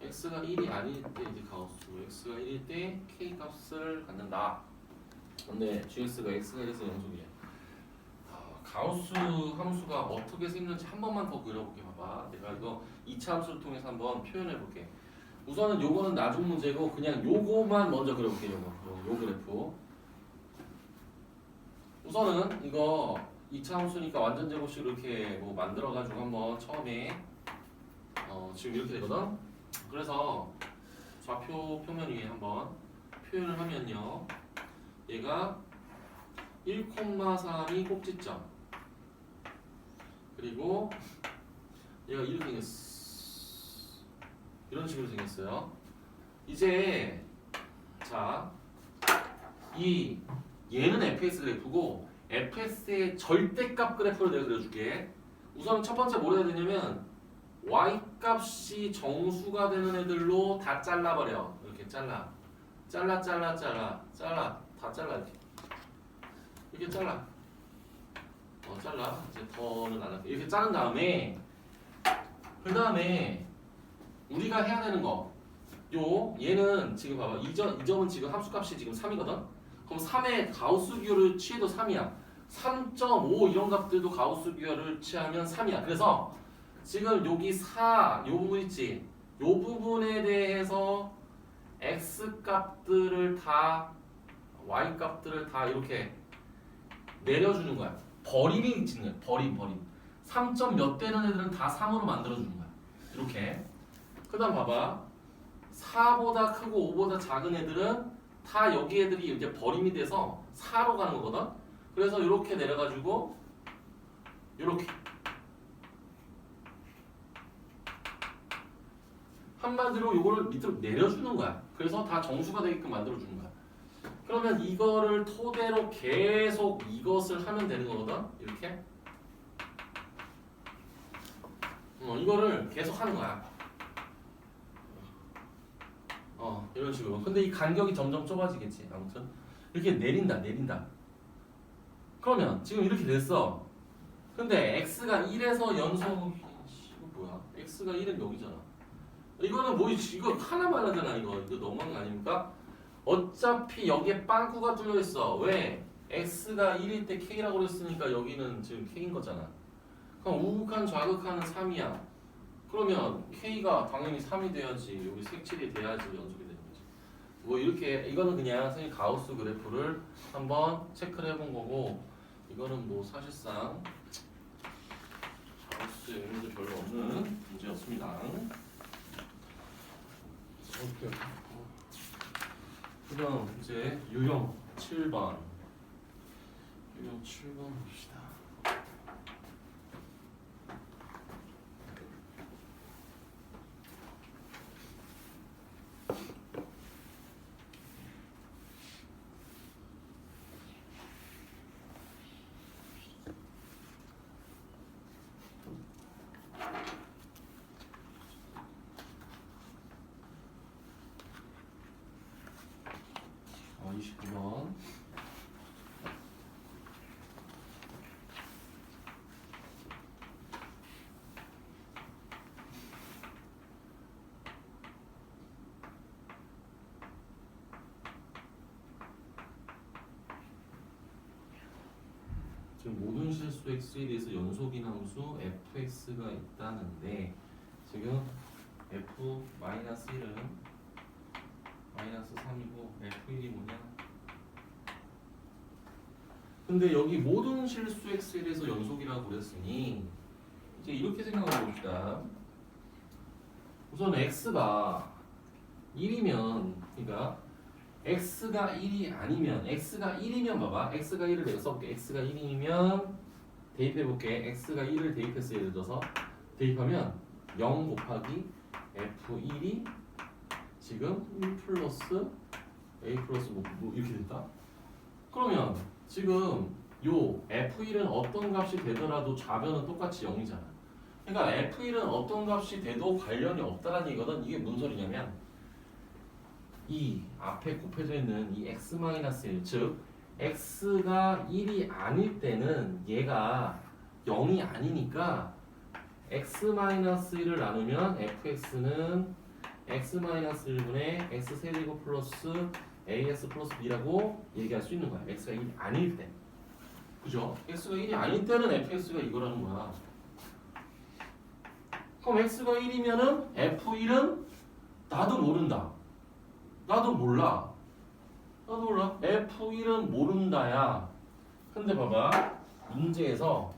x가 1이 아닐 때 이제 가우스, x가 1일 때 k 값을 갖는다. 근데 gx가 x가 1에서 연속이에요. 가우스 함수가 어떻게 생겼는지 한 번만 더 그려볼게. 봐봐. 내가 이거 2차 함수를 통해서 한번 표현해볼게. 우선은 요거는 나중 문제고 그냥 요거만 먼저 그려볼게. 요 그래프. 우선은 이거 2차 함수니까 완전 제곱식 이렇게 뭐 만들어가지고 한번 처음에 지금 이렇게 되거든. 그래서 좌표 표면 위에 한번 표현을 하면요, 얘가 1,3이 꼭지점, 그리고 얘가 이렇게 생겼어. 이런 식으로 생겼어요. 이제 자, 얘는 fx 그래프고 fx의 절대값 그래프를 내가 그려줄게. 우선 첫 번째 뭘 해야 되냐면 y 값이 정수가 되는 애들로 다 잘라버려. 이렇게 잘라 다 잘라 이렇게 잘라. 잘라. 이제 더는 안 할게. 이렇게 자른 다음에 그 다음에 우리가 해야 되는 거 얘는 지금 봐봐. 이 점은 지금 함수값이 지금 3이거든. 그럼 3의 가우스 기호를 취해도 3이야. 3.5 이런 값들도 가우스 기호를 취하면 3이야. 그래서 지금 여기 4, 요 부분 있지? 요 부분에 대해서 x 값들을 다 y 값들을 다 이렇게 내려주는 거야. 버림이 있는 거야. 버림. 3점 몇 되는 애들은 다 3으로 만들어주는 거야. 이렇게. 그 다음 봐봐. 4보다 크고 5보다 작은 애들은 다 여기 애들이 이제 버림이 돼서 4로 가는 거거든. 그래서 이렇게 내려가지고 이렇게 한마디로 이거를 밑으로 내려주는 거야. 그래서 다 정수가 되게끔 만들어주는 거야. 그러면 이거를 토대로 계속 이것을 하면 되는 거거든. 이렇게 이거를 계속 하는 거야. 이런 식으로. 근데 이 간격이 점점 좁아지겠지. 아무튼 이렇게 내린다. 그러면 지금 이렇게 됐어. 근데 x가 1에서 연속 이거 뭐야? x가 1은 여기잖아. 이거는 뭐 이거 하나만 하잖아. 이거 너무한 거 아닙니까? 어차피 여기에 빵꾸가 뚫려 있어. 왜? x가 1일 때 k라고 그랬으니까 여기는 지금 k인 거잖아. 그럼 우극한 좌극한은 3이야. 그러면 k가 당연히 3이 돼야지. 여기 색칠이 돼야지 연속이 되는 거지. 뭐 이렇게 이거는 그냥 선생님 가우스 그래프를 한번 체크를 해본 거고, 이거는 뭐 사실상 가우스 의미도 별로 없는 문제였습니다. 그럼 이제 유형 7번 봅시다. 어, 29번. 지금 모든 실수 x에 대해서 연속인 함수 fx가 있다는데, 지금 f-1은 -3이고 f1이 뭐냐? 근데 여기 모든 실수 x에 대해서 연속이라고 그랬으니 이제 이렇게 생각해 봅시다. 우선 x가 1이면, 그러니까 x가 1이 아니면, x가 1이면 봐봐. x가 1을 내가 써볼게. x가 1이면 대입해볼게. x가 1을 대입했어. 예를 들어서 대입하면 0 곱하기 f1이 지금 1 플러스 a 플러스 뭐 이렇게 됐다. 그러면 지금 요 f1은 어떤 값이 되더라도 좌변은 똑같이 0이잖아. 그러니까 f1은 어떤 값이 돼도 관련이 없다는 얘기거든. 이게 무슨 소리냐면 이 앞에 곱해져 있는 이 x-1, 즉 x가 1이 아닐 때는 얘가 0이 아니니까 x-1을 나누면 fx는 x-1분의 x세제곱 플러스 as 플러스 b라고 얘기할 수 있는 거야. x가 1이 아닐 때. 그죠? x가 1이 아닐 때는 fx가 이거라는 거야. 그럼 x가 1이면은 f1은 나도 모른다. 나도 몰라. f1은 모른다야. 근데 봐봐. 문제에서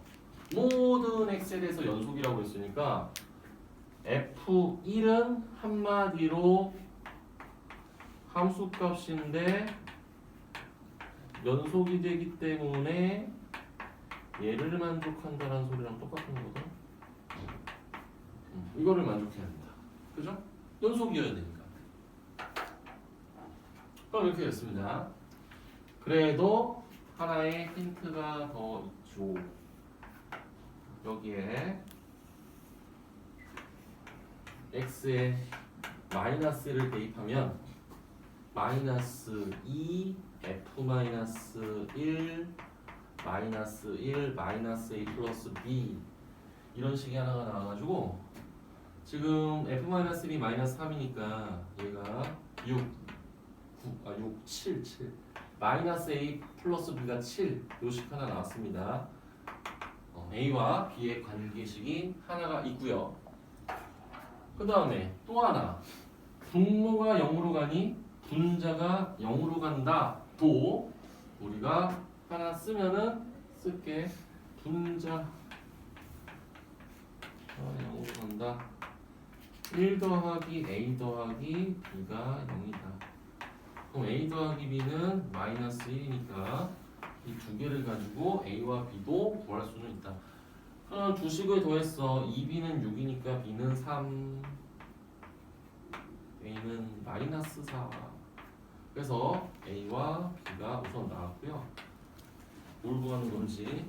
모든 x에 대해서 연속이라고 했으니까 f1은 한마디로 함수값인데 연속이 되기 때문에 얘를 만족한다는 소리랑 똑같은 거거든. 이거를 만족해야 된다. 그죠? 연속이어야 되니까. 그럼 이렇게 됐습니다. 그래도 하나의 힌트가 더 있죠. 여기에 x에 마이너스를 대입하면 마이너스 2 f 마이너스 1 마이너스 1 마이너스 a 플러스 b 이런 식이 하나가 나와가지고 지금 f 마이너스 b 마이너스 3이니까 얘가 6 7 마이너스 a 플러스 b가 7 요식 하나 나왔습니다. a와 b의 관계식이 하나가 있고요. 그 다음에 또 하나 분모가 0으로 가니 분자가 0으로 간다. 또 우리가 하나 쓰면은 쓸게. 분자가 0으로 간다. 1 더하기 a 더하기 b가 0이다. 그럼 a 더하기 b는 마이너스 1이니까 이 두 개를 가지고 a와 b도 구할 수는 있다. 그럼 두 식을 더했어. 2b는 6이니까 b는 3, a는 마이너스 4. 그래서 a와 b가 우선 나왔고요. 뭘 구하는 건지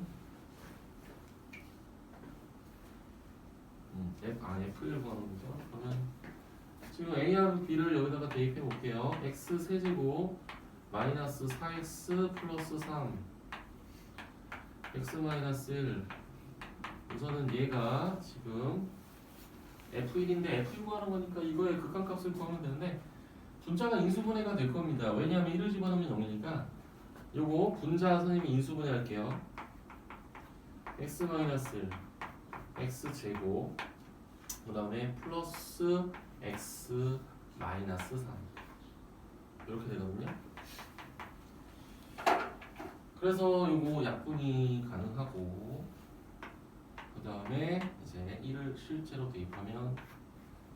f를 구하는 거죠. 그러면 지금 a하고 b를 여기다가 대입해 볼게요. x 세제곱 마이너스 4x 플러스 3 x 마이너스 1 우선은 얘가 지금 f1인데 f1 구하는 거니까 이거의 극한값을 구하면 되는데 분자가 인수분해가 될 겁니다. 왜냐하면 1을 집어넣으면 0이니까 요거 분자 선생님이 인수분해 할게요. x 마이너스 1 x 제곱 그 다음에 플러스 x 마이너스 3 이렇게 되거든요. 그래서 요거 약분이 가능하고 그 다음에 이제 1을 실제로 대입하면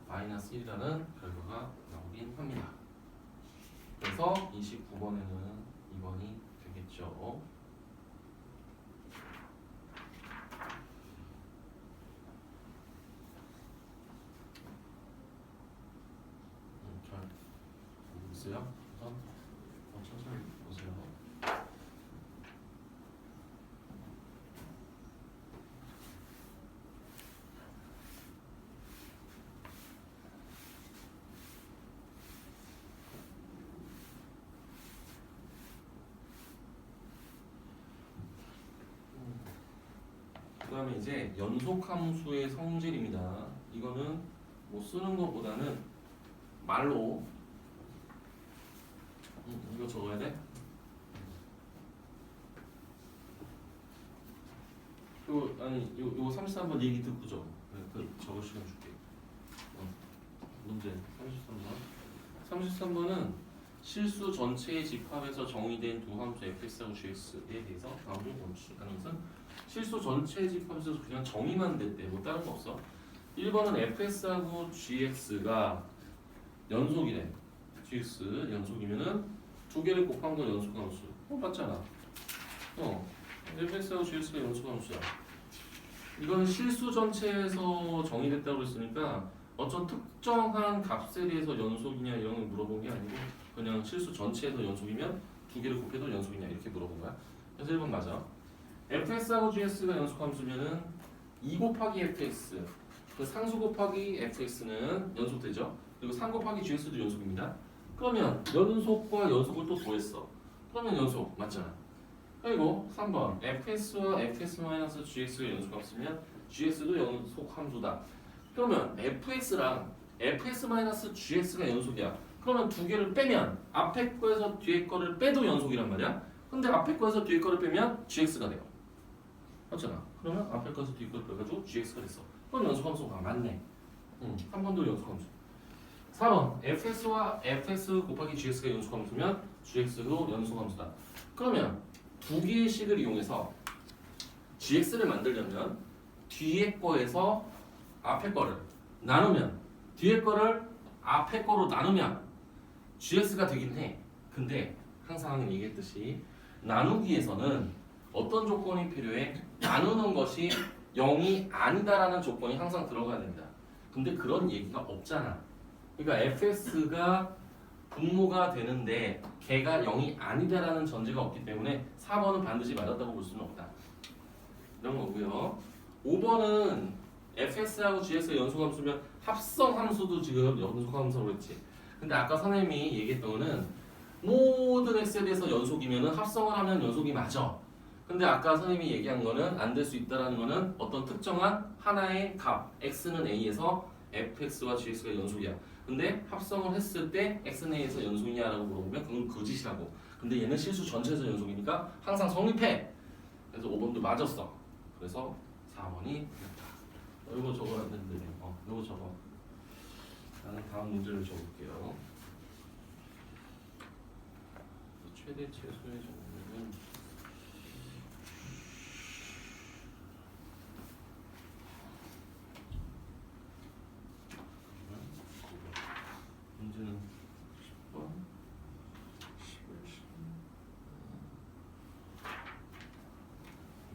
마이너스 1이라는 결과가 나오긴 합니다. 그래서 29번에는 2번이 되겠죠. 잘 보세요. 우선 천천히 보세요. 그 다음에 이제 연속함수의 성질입니다. 이거는 뭐 쓰는 것보다는 말로 이거 적어야 돼? 요 33번 얘기 듣고 적어. 그 적을 시간 줄게. 문제 33번은 실수 전체의 집합에서 정의된 두 함수 fx하고 gx에 대해서 다음을 원칙하는 것은 실수 전체의 집합에서 그냥 정의만 됐대. 뭐 다른 거 없어. 1번은 fs하고 gx가 연속이래. gx 연속이면은 두 개를 곱한 거 연속함수. 맞잖아. fx하고 gx가 연속함수야. 이거는 실수 전체에서 정의됐다고 했으니까 어떤 특정한 값에 대해서 연속이냐 이런 걸 물어본 게 아니고 그냥 실수 전체에서 연속이면 두 개를 곱해도 연속이냐 이렇게 물어본 거야. 그래서 1번 맞아. fx하고 gx가 연속함수면은 2 곱하기 fx 그 상수 곱하기 fx는 연속되죠. 그리고 3 곱하기 gx도 연속입니다. 그러면 연속과 연속을 또 더했어. 그러면 연속 맞잖아. 그리고 3번 fs와 fs-gx가 연속함수면 gx도 연속함수다. 그러면 fx랑 fs-gx가 연속이야. 그러면 두 개를 빼면 앞에 거에서 뒤에 거를 빼도 연속이란 말이야. 근데 앞에 거에서 뒤에 거를 빼면 gx가 돼요. 맞잖아. 그러면 앞에 거에서 뒤에 거를 빼가지고 gx가 됐어. 그럼 연속함수가 맞네. 3번도 연속함수. 4번 fs와 fs 곱하기 gx가 연속함수면 gx도 연속함수다. 그러면 두 개의 식을 이용해서 gx를 만들려면 뒤에 거에서 앞에 거를 나누면 뒤에 거를 앞에 거로 나누면 gx가 되긴 해. 근데 항상 얘기했듯이 나누기에서는 어떤 조건이 필요해? 나누는 것이 0이 아니다라는 조건이 항상 들어가야 됩니다. 근데 그런 얘기가 없잖아. 그러니까 fx가 분모가 되는데 걔가 0이 아니다라는 전제가 없기 때문에 4번은 반드시 맞았다고 볼 수는 없다. 이런 거고요. 5번은 fx하고 gx가 연속함수면 합성함수도 지금 연속함수라고 했지. 근데 아까 선생님이 얘기했던 거는 모든 x에 대해서 연속이면은 합성을 하면 연속이 맞아. 근데 아까 선생님이 얘기한 거는 안 될 수 있다라는 거는 어떤 특정한 하나의 값 x는 a에서 fx와 gx가 연속이야. 근데 합성을 했을 때 x는 a에서 연속이냐라고 물어보면 그건 거짓이라고. 근데 얘는 실수 전체에서 연속이니까 항상 성립해. 그래서 5번도 맞았어. 그래서 4번이 됐다. 이거 적어야 되는데 이거 적어. 나는 다음 문제를 적을게요. 최대 최소의 정도는 문제는 10번 11,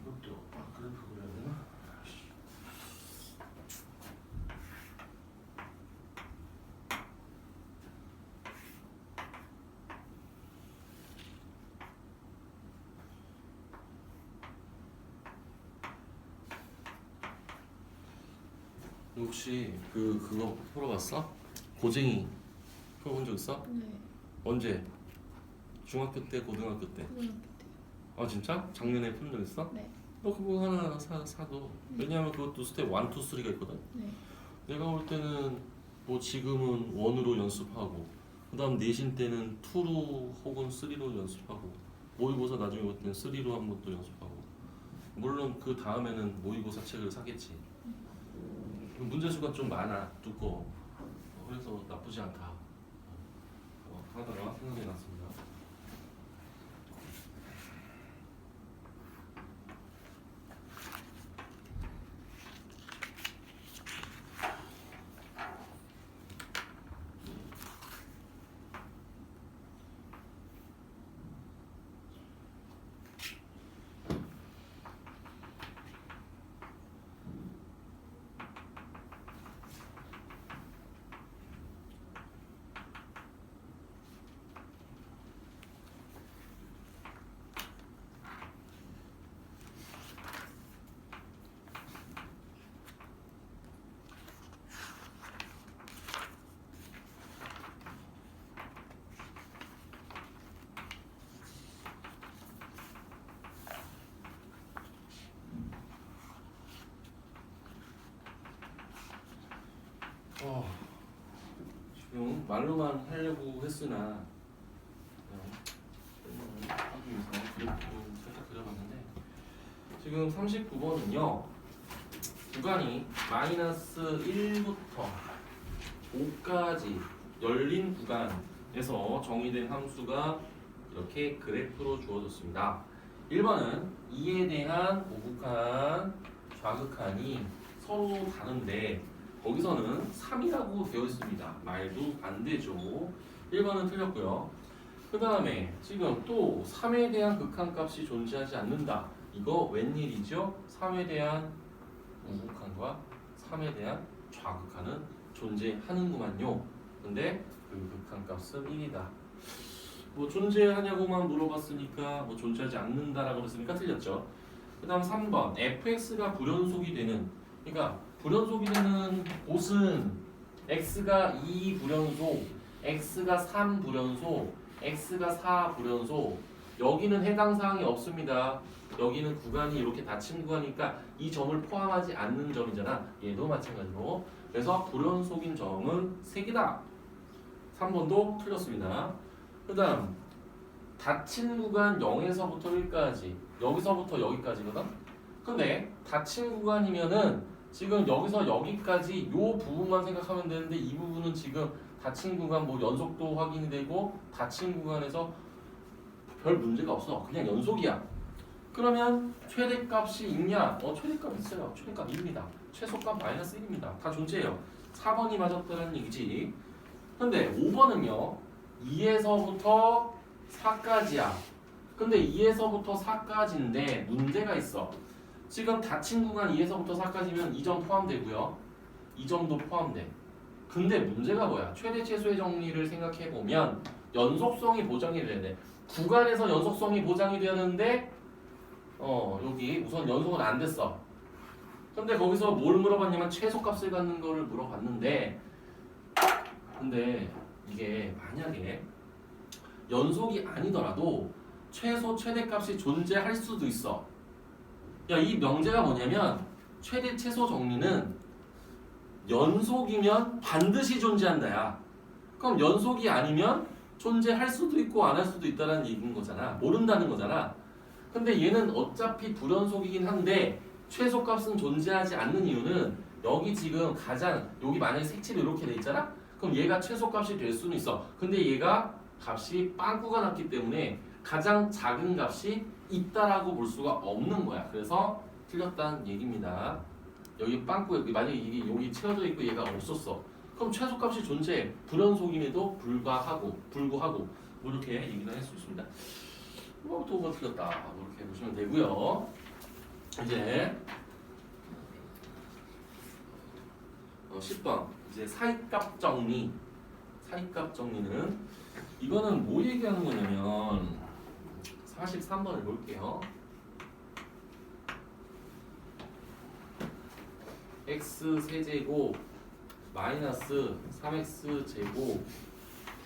이것도 그래프 그려야 되나? 혹시 그거 풀어봤어? 고쟁이 풀어본 적 있어? 네. 언제? 중학교 때, 고등학교 때? 고등학교 때. 아 진짜? 작년에 푼 적 있어? 네. 너 그거 하나 사도. 왜냐면 그것도 스텝 1, 2, 3가 있거든. 네. 내가 볼 때는 뭐 지금은 1으로 연습하고 그다음 내신 때는 2로 혹은 3로 연습하고 모의고사 나중에 볼 때는 3로 한 번 또 연습하고 물론 그 다음에는 모의고사 책을 사겠지. 문제 수가 좀 많아, 두꺼워. 그래서 나쁘지 않다. 하다가 생각이 났습니다. 지금 말로만 하려고 했으나 하기 위해서 그래프를 살짝 그려봤는데 지금 39번은요 구간이 마이너스 1부터 5까지 열린 구간에서 정의된 함수가 이렇게 그래프로 주어졌습니다. 1번은 2에 대한 오북한 좌극한이 서로 다른데 거기서는 3이라고 되어 있습니다. 말도 안 되죠. 1번은 틀렸고요. 그 다음에 지금 또 3에 대한 극한값이 존재하지 않는다. 이거 웬일이죠? 3에 대한 우극한과 3에 대한 좌극한은 존재하는구만요. 근데 그 극한값은 1이다. 뭐 존재하냐고만 물어봤으니까 뭐 존재하지 않는다라고 그랬으니까 틀렸죠. 그 다음 3번 fx가 불연속이 되는 그러니까 불연속이 되는 곳은 x가 2 불연속, x가 3 불연속, x가 4 불연속 여기는 해당 사항이 없습니다. 여기는 구간이 이렇게 닫힌 구간이니까 이 점을 포함하지 않는 점이잖아. 얘도 마찬가지로. 그래서 불연속인 점은 3개다. 3번도 틀렸습니다. 그 다음 닫힌 구간 0에서부터 1까지 여기서부터 여기까지거든. 근데 닫힌 구간이면은 지금 여기서 여기까지 이 부분만 생각하면 되는데 이 부분은 지금 닫힌 구간 뭐 연속도 확인이 되고 닫힌 구간에서 별 문제가 없어. 그냥 연속이야. 그러면 최대값이 있냐? 최대값 있어요. 최대값 2입니다. 최소값 마이너스 1입니다. 다 존재해요. 4번이 맞았다는 얘기지. 근데 5번은요. 2에서부터 4까지야. 근데 2에서부터 4까지인데 문제가 있어. 지금 닫힌 구간 2에서부터 4까지면 이 점 포함되고요. 이 점도 포함돼. 근데 문제가 뭐야? 최대 최소의 정리를 생각해 보면 연속성이 보장이 돼야 돼. 구간에서 연속성이 보장이 되었는데 여기 우선 연속은 안 됐어. 근데 거기서 뭘 물어봤냐면 최소값을 갖는 거를 물어봤는데 근데 이게 만약에 연속이 아니더라도 최소 최대값이 존재할 수도 있어. 야, 이 명제가 뭐냐면 최대 최소 정리는 연속이면 반드시 존재한다야. 그럼 연속이 아니면 존재할 수도 있고 안 할 수도 있다는 얘기인 거잖아. 모른다는 거잖아. 근데 얘는 어차피 불연속이긴 한데 최소값은 존재하지 않는 이유는 여기 지금 가장 여기 만약에 색칠이 이렇게 돼 있잖아. 그럼 얘가 최소값이 될 수는 있어. 근데 얘가 값이 빵꾸가 났기 때문에 가장 작은 값이 있다라고 볼 수가 없는 거야. 그래서 틀렸다는 얘기입니다. 여기 빵꾸에 만약에 이게 여기 채워져 있고 얘가 없었어. 그럼 최소값이 존재해. 불연속임에도 불구하고 뭐 이렇게 얘기를 할 수 있습니다. 또 5번 틀렸다. 뭐 이렇게 보시면 되고요. 이제 10번 이제 사이값 정리. 사이값 정리는 이거는 뭐 얘기하는 거냐면 43번을 볼게요. x 세제곱 마이너스 3x 제곱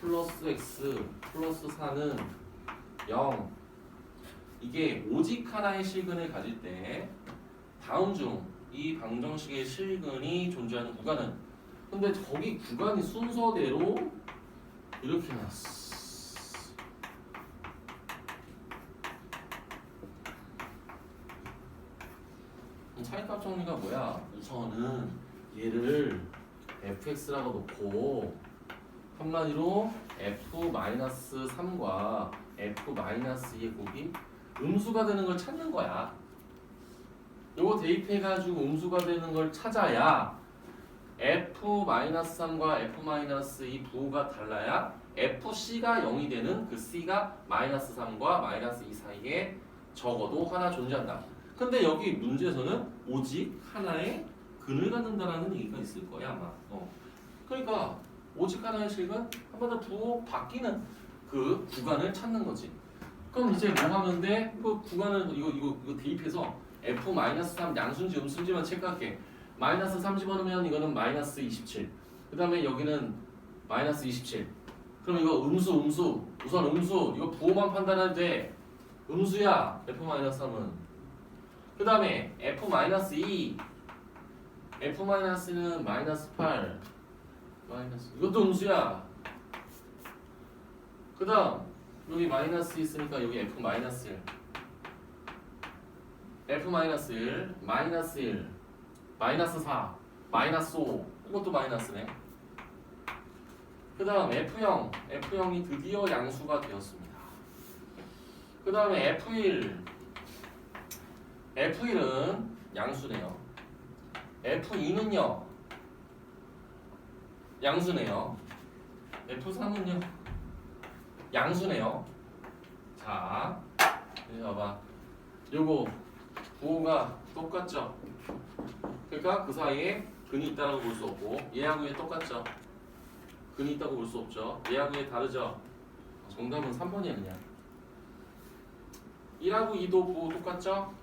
플러스 x 플러스 4는 0. 이게 오직 하나의 실근을 가질 때 다음 중 이 방정식의 실근이 존재하는 구간은 근데 거기 구간이 순서대로 이렇게 나왔어. 차이값 정리가 뭐야? 우선은 얘를 fx라고 놓고 한마디로 f-3과 f-2의 곱이 음수가 되는 걸 찾는 거야. 요거 대입해가지고 음수가 되는 걸 찾아야 f-3과 f-2 부호가 달라야 fc가 0이 되는 그 c가 -3과 -2 사이에 적어도 하나 존재한다. 근데 여기 문제에서는 오직 하나의 근을 갖는다라는 얘기가 있을 거야 아마. 그러니까 오직 하나의 실근 한번 더 부호 바뀌는 그 구간을 찾는 거지. 그럼 이제 뭐 하면 돼? 그 구간을 이거 대입해서 f-3 양수인지 음수인지만 체크할게. -3 집어넣으면 이거는 -27. 그 다음에 여기는 -27. 그럼 이거 음수 우선 음수 이거 부호만 판단해도 돼. 음수야 f-3은. 그 다음에 f-2 f-는 -8 이것도 음수야. 그 다음 여기 마이너스 있으니까 여기 f-1 f-1 -1 -4 -5 이것도 마이너스네. 그 다음 F형이 드디어 양수가 되었습니다. 그 다음에 F1은 양수네요. F2는요 양수네요. F3은요 양수네요. 자 이제 봐봐. 요거 부호가 똑같죠? 그러니까 그 사이에 근이 있다고 볼 수 없고 얘하고 얘 똑같죠? 근이 있다고 볼 수 없죠? 얘하고 얘 다르죠? 정답은 3번이야 그냥. 1하고 2도 부호 똑같죠?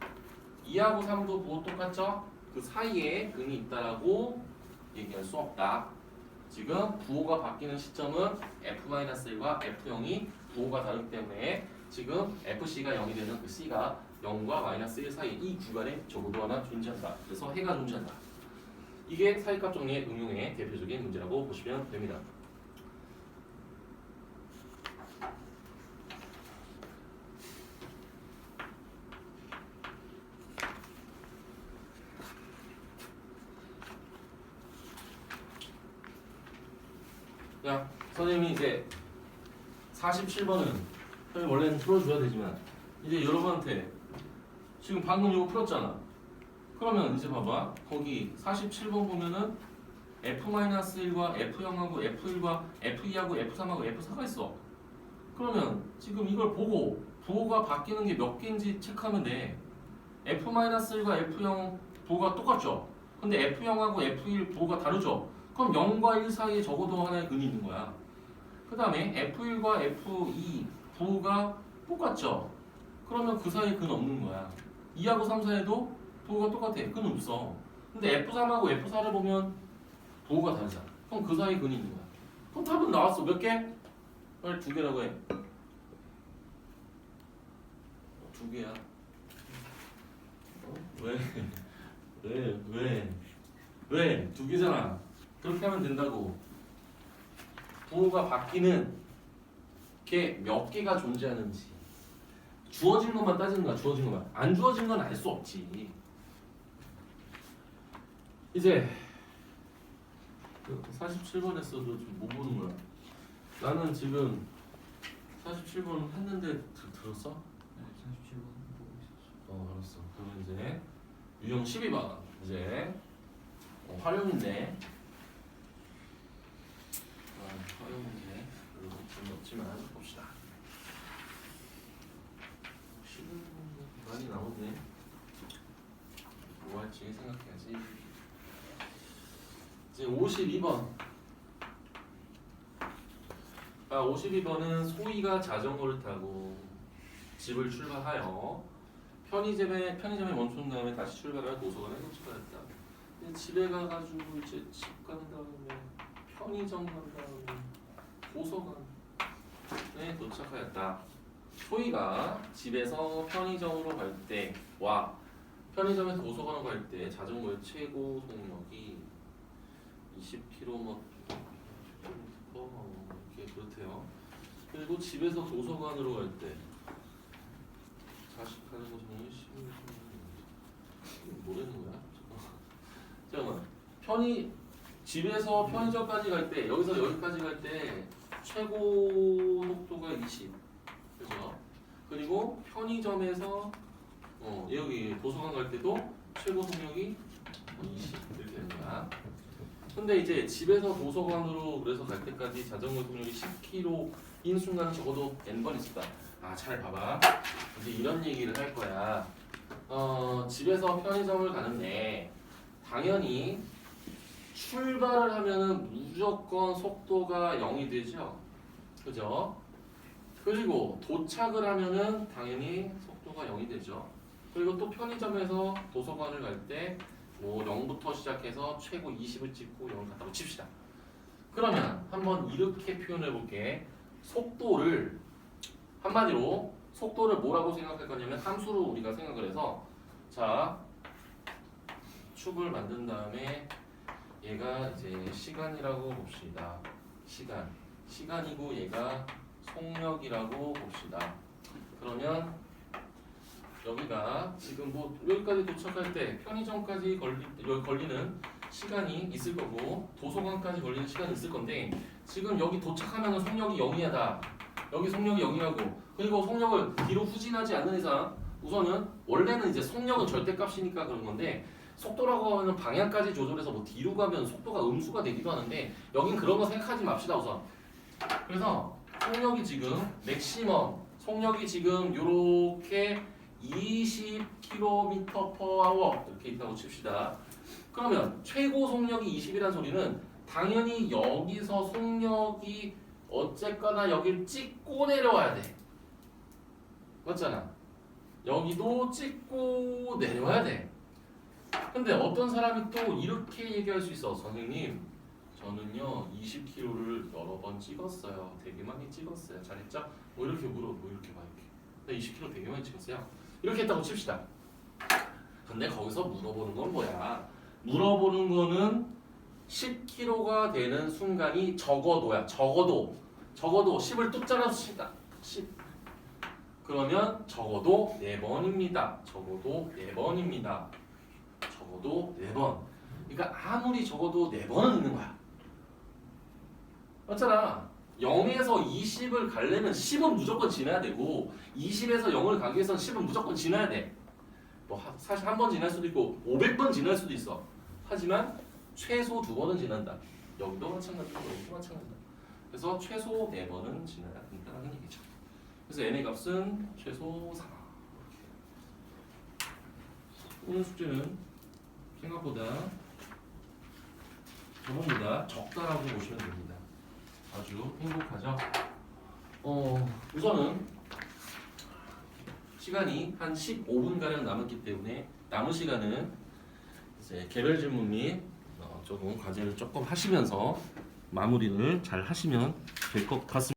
2하고 3도 부호 똑같죠? 그 사이에 근이 있다라고 얘기할 수 없다. 지금 부호가 바뀌는 시점은 f-1과 f형이 부호가 다르기 때문에 지금 fc가 0이 되는 그 c가 0과 -1 사이 이 구간에 적어도 하나 존재한다. 그래서 해가 존재한다. 이게 사이값 정리의 응용의 대표적인 문제라고 보시면 됩니다. 야, 선생님이 이제 47번은 선생님 원래는 풀어줘야 되지만 이제 여러분한테 지금 방금 이거 풀었잖아. 그러면 이제 봐봐. 거기 47번 보면은 f-1과 f0하고 f1과 f2하고 f3하고 f4가 있어. 그러면 지금 이걸 보고 부호가 바뀌는 게 몇 개인지 체크하면 돼. f-1과 f0 부호가 똑같죠? 근데 f0하고 f1 부호가 다르죠? 그럼 0과 1 사이에 적어도 하나의 근이 있는 거야. 그 다음에 F1과 F2 부호가 똑같죠? 그러면 그 사이에 근 없는 거야. 2하고 3 사이에도 부호가 똑같아. 근 없어. 근데 F3하고 F4를 보면 부호가 다르잖아. 그럼 그 사이에 근이 있는 거야. 그럼 답은 나왔어. 몇 개? 빨리 2개라고 해. 2개야. 왜? 왜? 2개잖아. 그렇게 하면 된다고. 부호가 바뀌는 게 몇 개가 존재하는지. 주어진 것만 따지는 거야. 주어진 것만. 안 주어진 건 알 수 없지. 이제 47번 했어도 좀 못 보는 거야. 나는 지금 47번 했는데 들었어? 네, 47번 보고 있었어. 알았어. 그러면 이제 유형 12번 이제 활용인데 활용 문제 별로 좀 없지만 봅시다. 시간 많이 나오네. 뭐 할지 생각해야지. 이제 52번. 52번은 소희가 자전거를 타고 집을 출발하여 편의점에 멈춘 다음에 다시 출발할 도서관에 도착하였다. 집에 가가지고 이제 집 간 다음에 편의점 간 다음에 도서관에 도착하였다. 소희가 집에서 편의점으로 갈 때와 편의점에서 도서관으로 갈 때 자전거의 최고 속력이 20km 이렇게 그렇대요. 그리고 집에서 도서관으로 갈 때 자식하는 거 정리 시간 뭐라는 거야? 잠깐만. 집에서 편의점까지 갈 때 여기서 여기까지 갈 때 최고 속도가 20. 그죠? 그리고 편의점에서 여기 도서관 갈 때도 최고 속력이 20 이렇게 되는 거야. 근데 이제 집에서 도서관으로 그래서 갈 때까지 자전거 속력이 10km인 순간 적어도 n번 있었다. 잘 봐봐. 이제 이런 얘기를 할 거야. 집에서 편의점을 가는데 당연히 출발을 하면은 무조건 속도가 0이 되죠. 그죠? 그리고 도착을 하면은 당연히 속도가 0이 되죠. 그리고 또 편의점에서 도서관을 갈 때 뭐 0부터 시작해서 최고 20을 찍고 0을 갖다고 칩시다. 그러면 한번 이렇게 표현해 볼게. 속도를 한마디로 속도를 뭐라고 생각할 거냐면 함수로 우리가 생각을 해서 자 축을 만든 다음에 얘가 이제 시간이라고 봅시다. 시간이고 얘가 속력이라고 봅시다. 그러면 여기가 지금 뭐 여기까지 도착할 때 편의점까지 걸리는 시간이 있을 거고 도서관까지 걸리는 시간이 있을 건데 지금 여기 도착하면 속력이 0이야다. 여기 속력이 0이라고. 그리고 속력을 뒤로 후진하지 않는 이상 우선은 원래는 이제 속력은 절대값이니까 그런 건데 속도라고 하면 방향까지 조절해서 뭐 뒤로 가면 속도가 음수가 되기도 하는데 여긴 그런 거 생각하지 맙시다 우선. 그래서 속력이 지금 맥시멈 속력이 지금 요렇게 20km/h 이렇게 있다고 칩시다. 그러면 최고 속력이 20이라는 소리는 당연히 여기서 속력이 어쨌거나 여기를 찍고 내려와야 돼. 맞잖아. 여기도 찍고 내려와야 돼. 근데 어떤 사람이 또 이렇게 얘기할 수 있어. 선생님, 저는요 20km를 여러 번 찍었어요. 되게 많이 찍었어요. 잘했죠? 뭐 이렇게 뭐 이렇게 봐 이렇게. 나 20km 되게 많이 찍었어요. 이렇게 했다고 칩시다. 근데 거기서 물어보는 건 뭐야? 물어보는 거는 10km가 되는 순간이 적어도야. 적어도 10을 뚝 잘라서 칩니다. 10. 그러면 적어도 4번입니다. 적어도 4번입니다. 적어도 4번. 그러니까 아무리 적어도 4번은 있는 거야. 맞잖아. 0에서 20을 가려면 10은 무조건 지나야 되고 20에서 0을 가기 위해서는 10은 무조건 지나야 돼. 뭐 사실 한 번 지날 수도 있고 500번 지날 수도 있어. 하지만 최소 2번은 지난다. 여기도 마찬가지고 여기도 마찬가지다. 그래서 최소 4번은 지나야 된다는 얘기죠. 그래서 n의 값은 최소 4. 오늘 숙제는 생각보다 그겁니다. 적다라고 보시면 됩니다. 아주 행복하죠? 우선은 시간이 한 15분가량 남았기 때문에 남은 시간은 이제 개별 질문 및 조금 과제를 조금 하시면서 마무리를 잘 하시면 될 것 같습니다.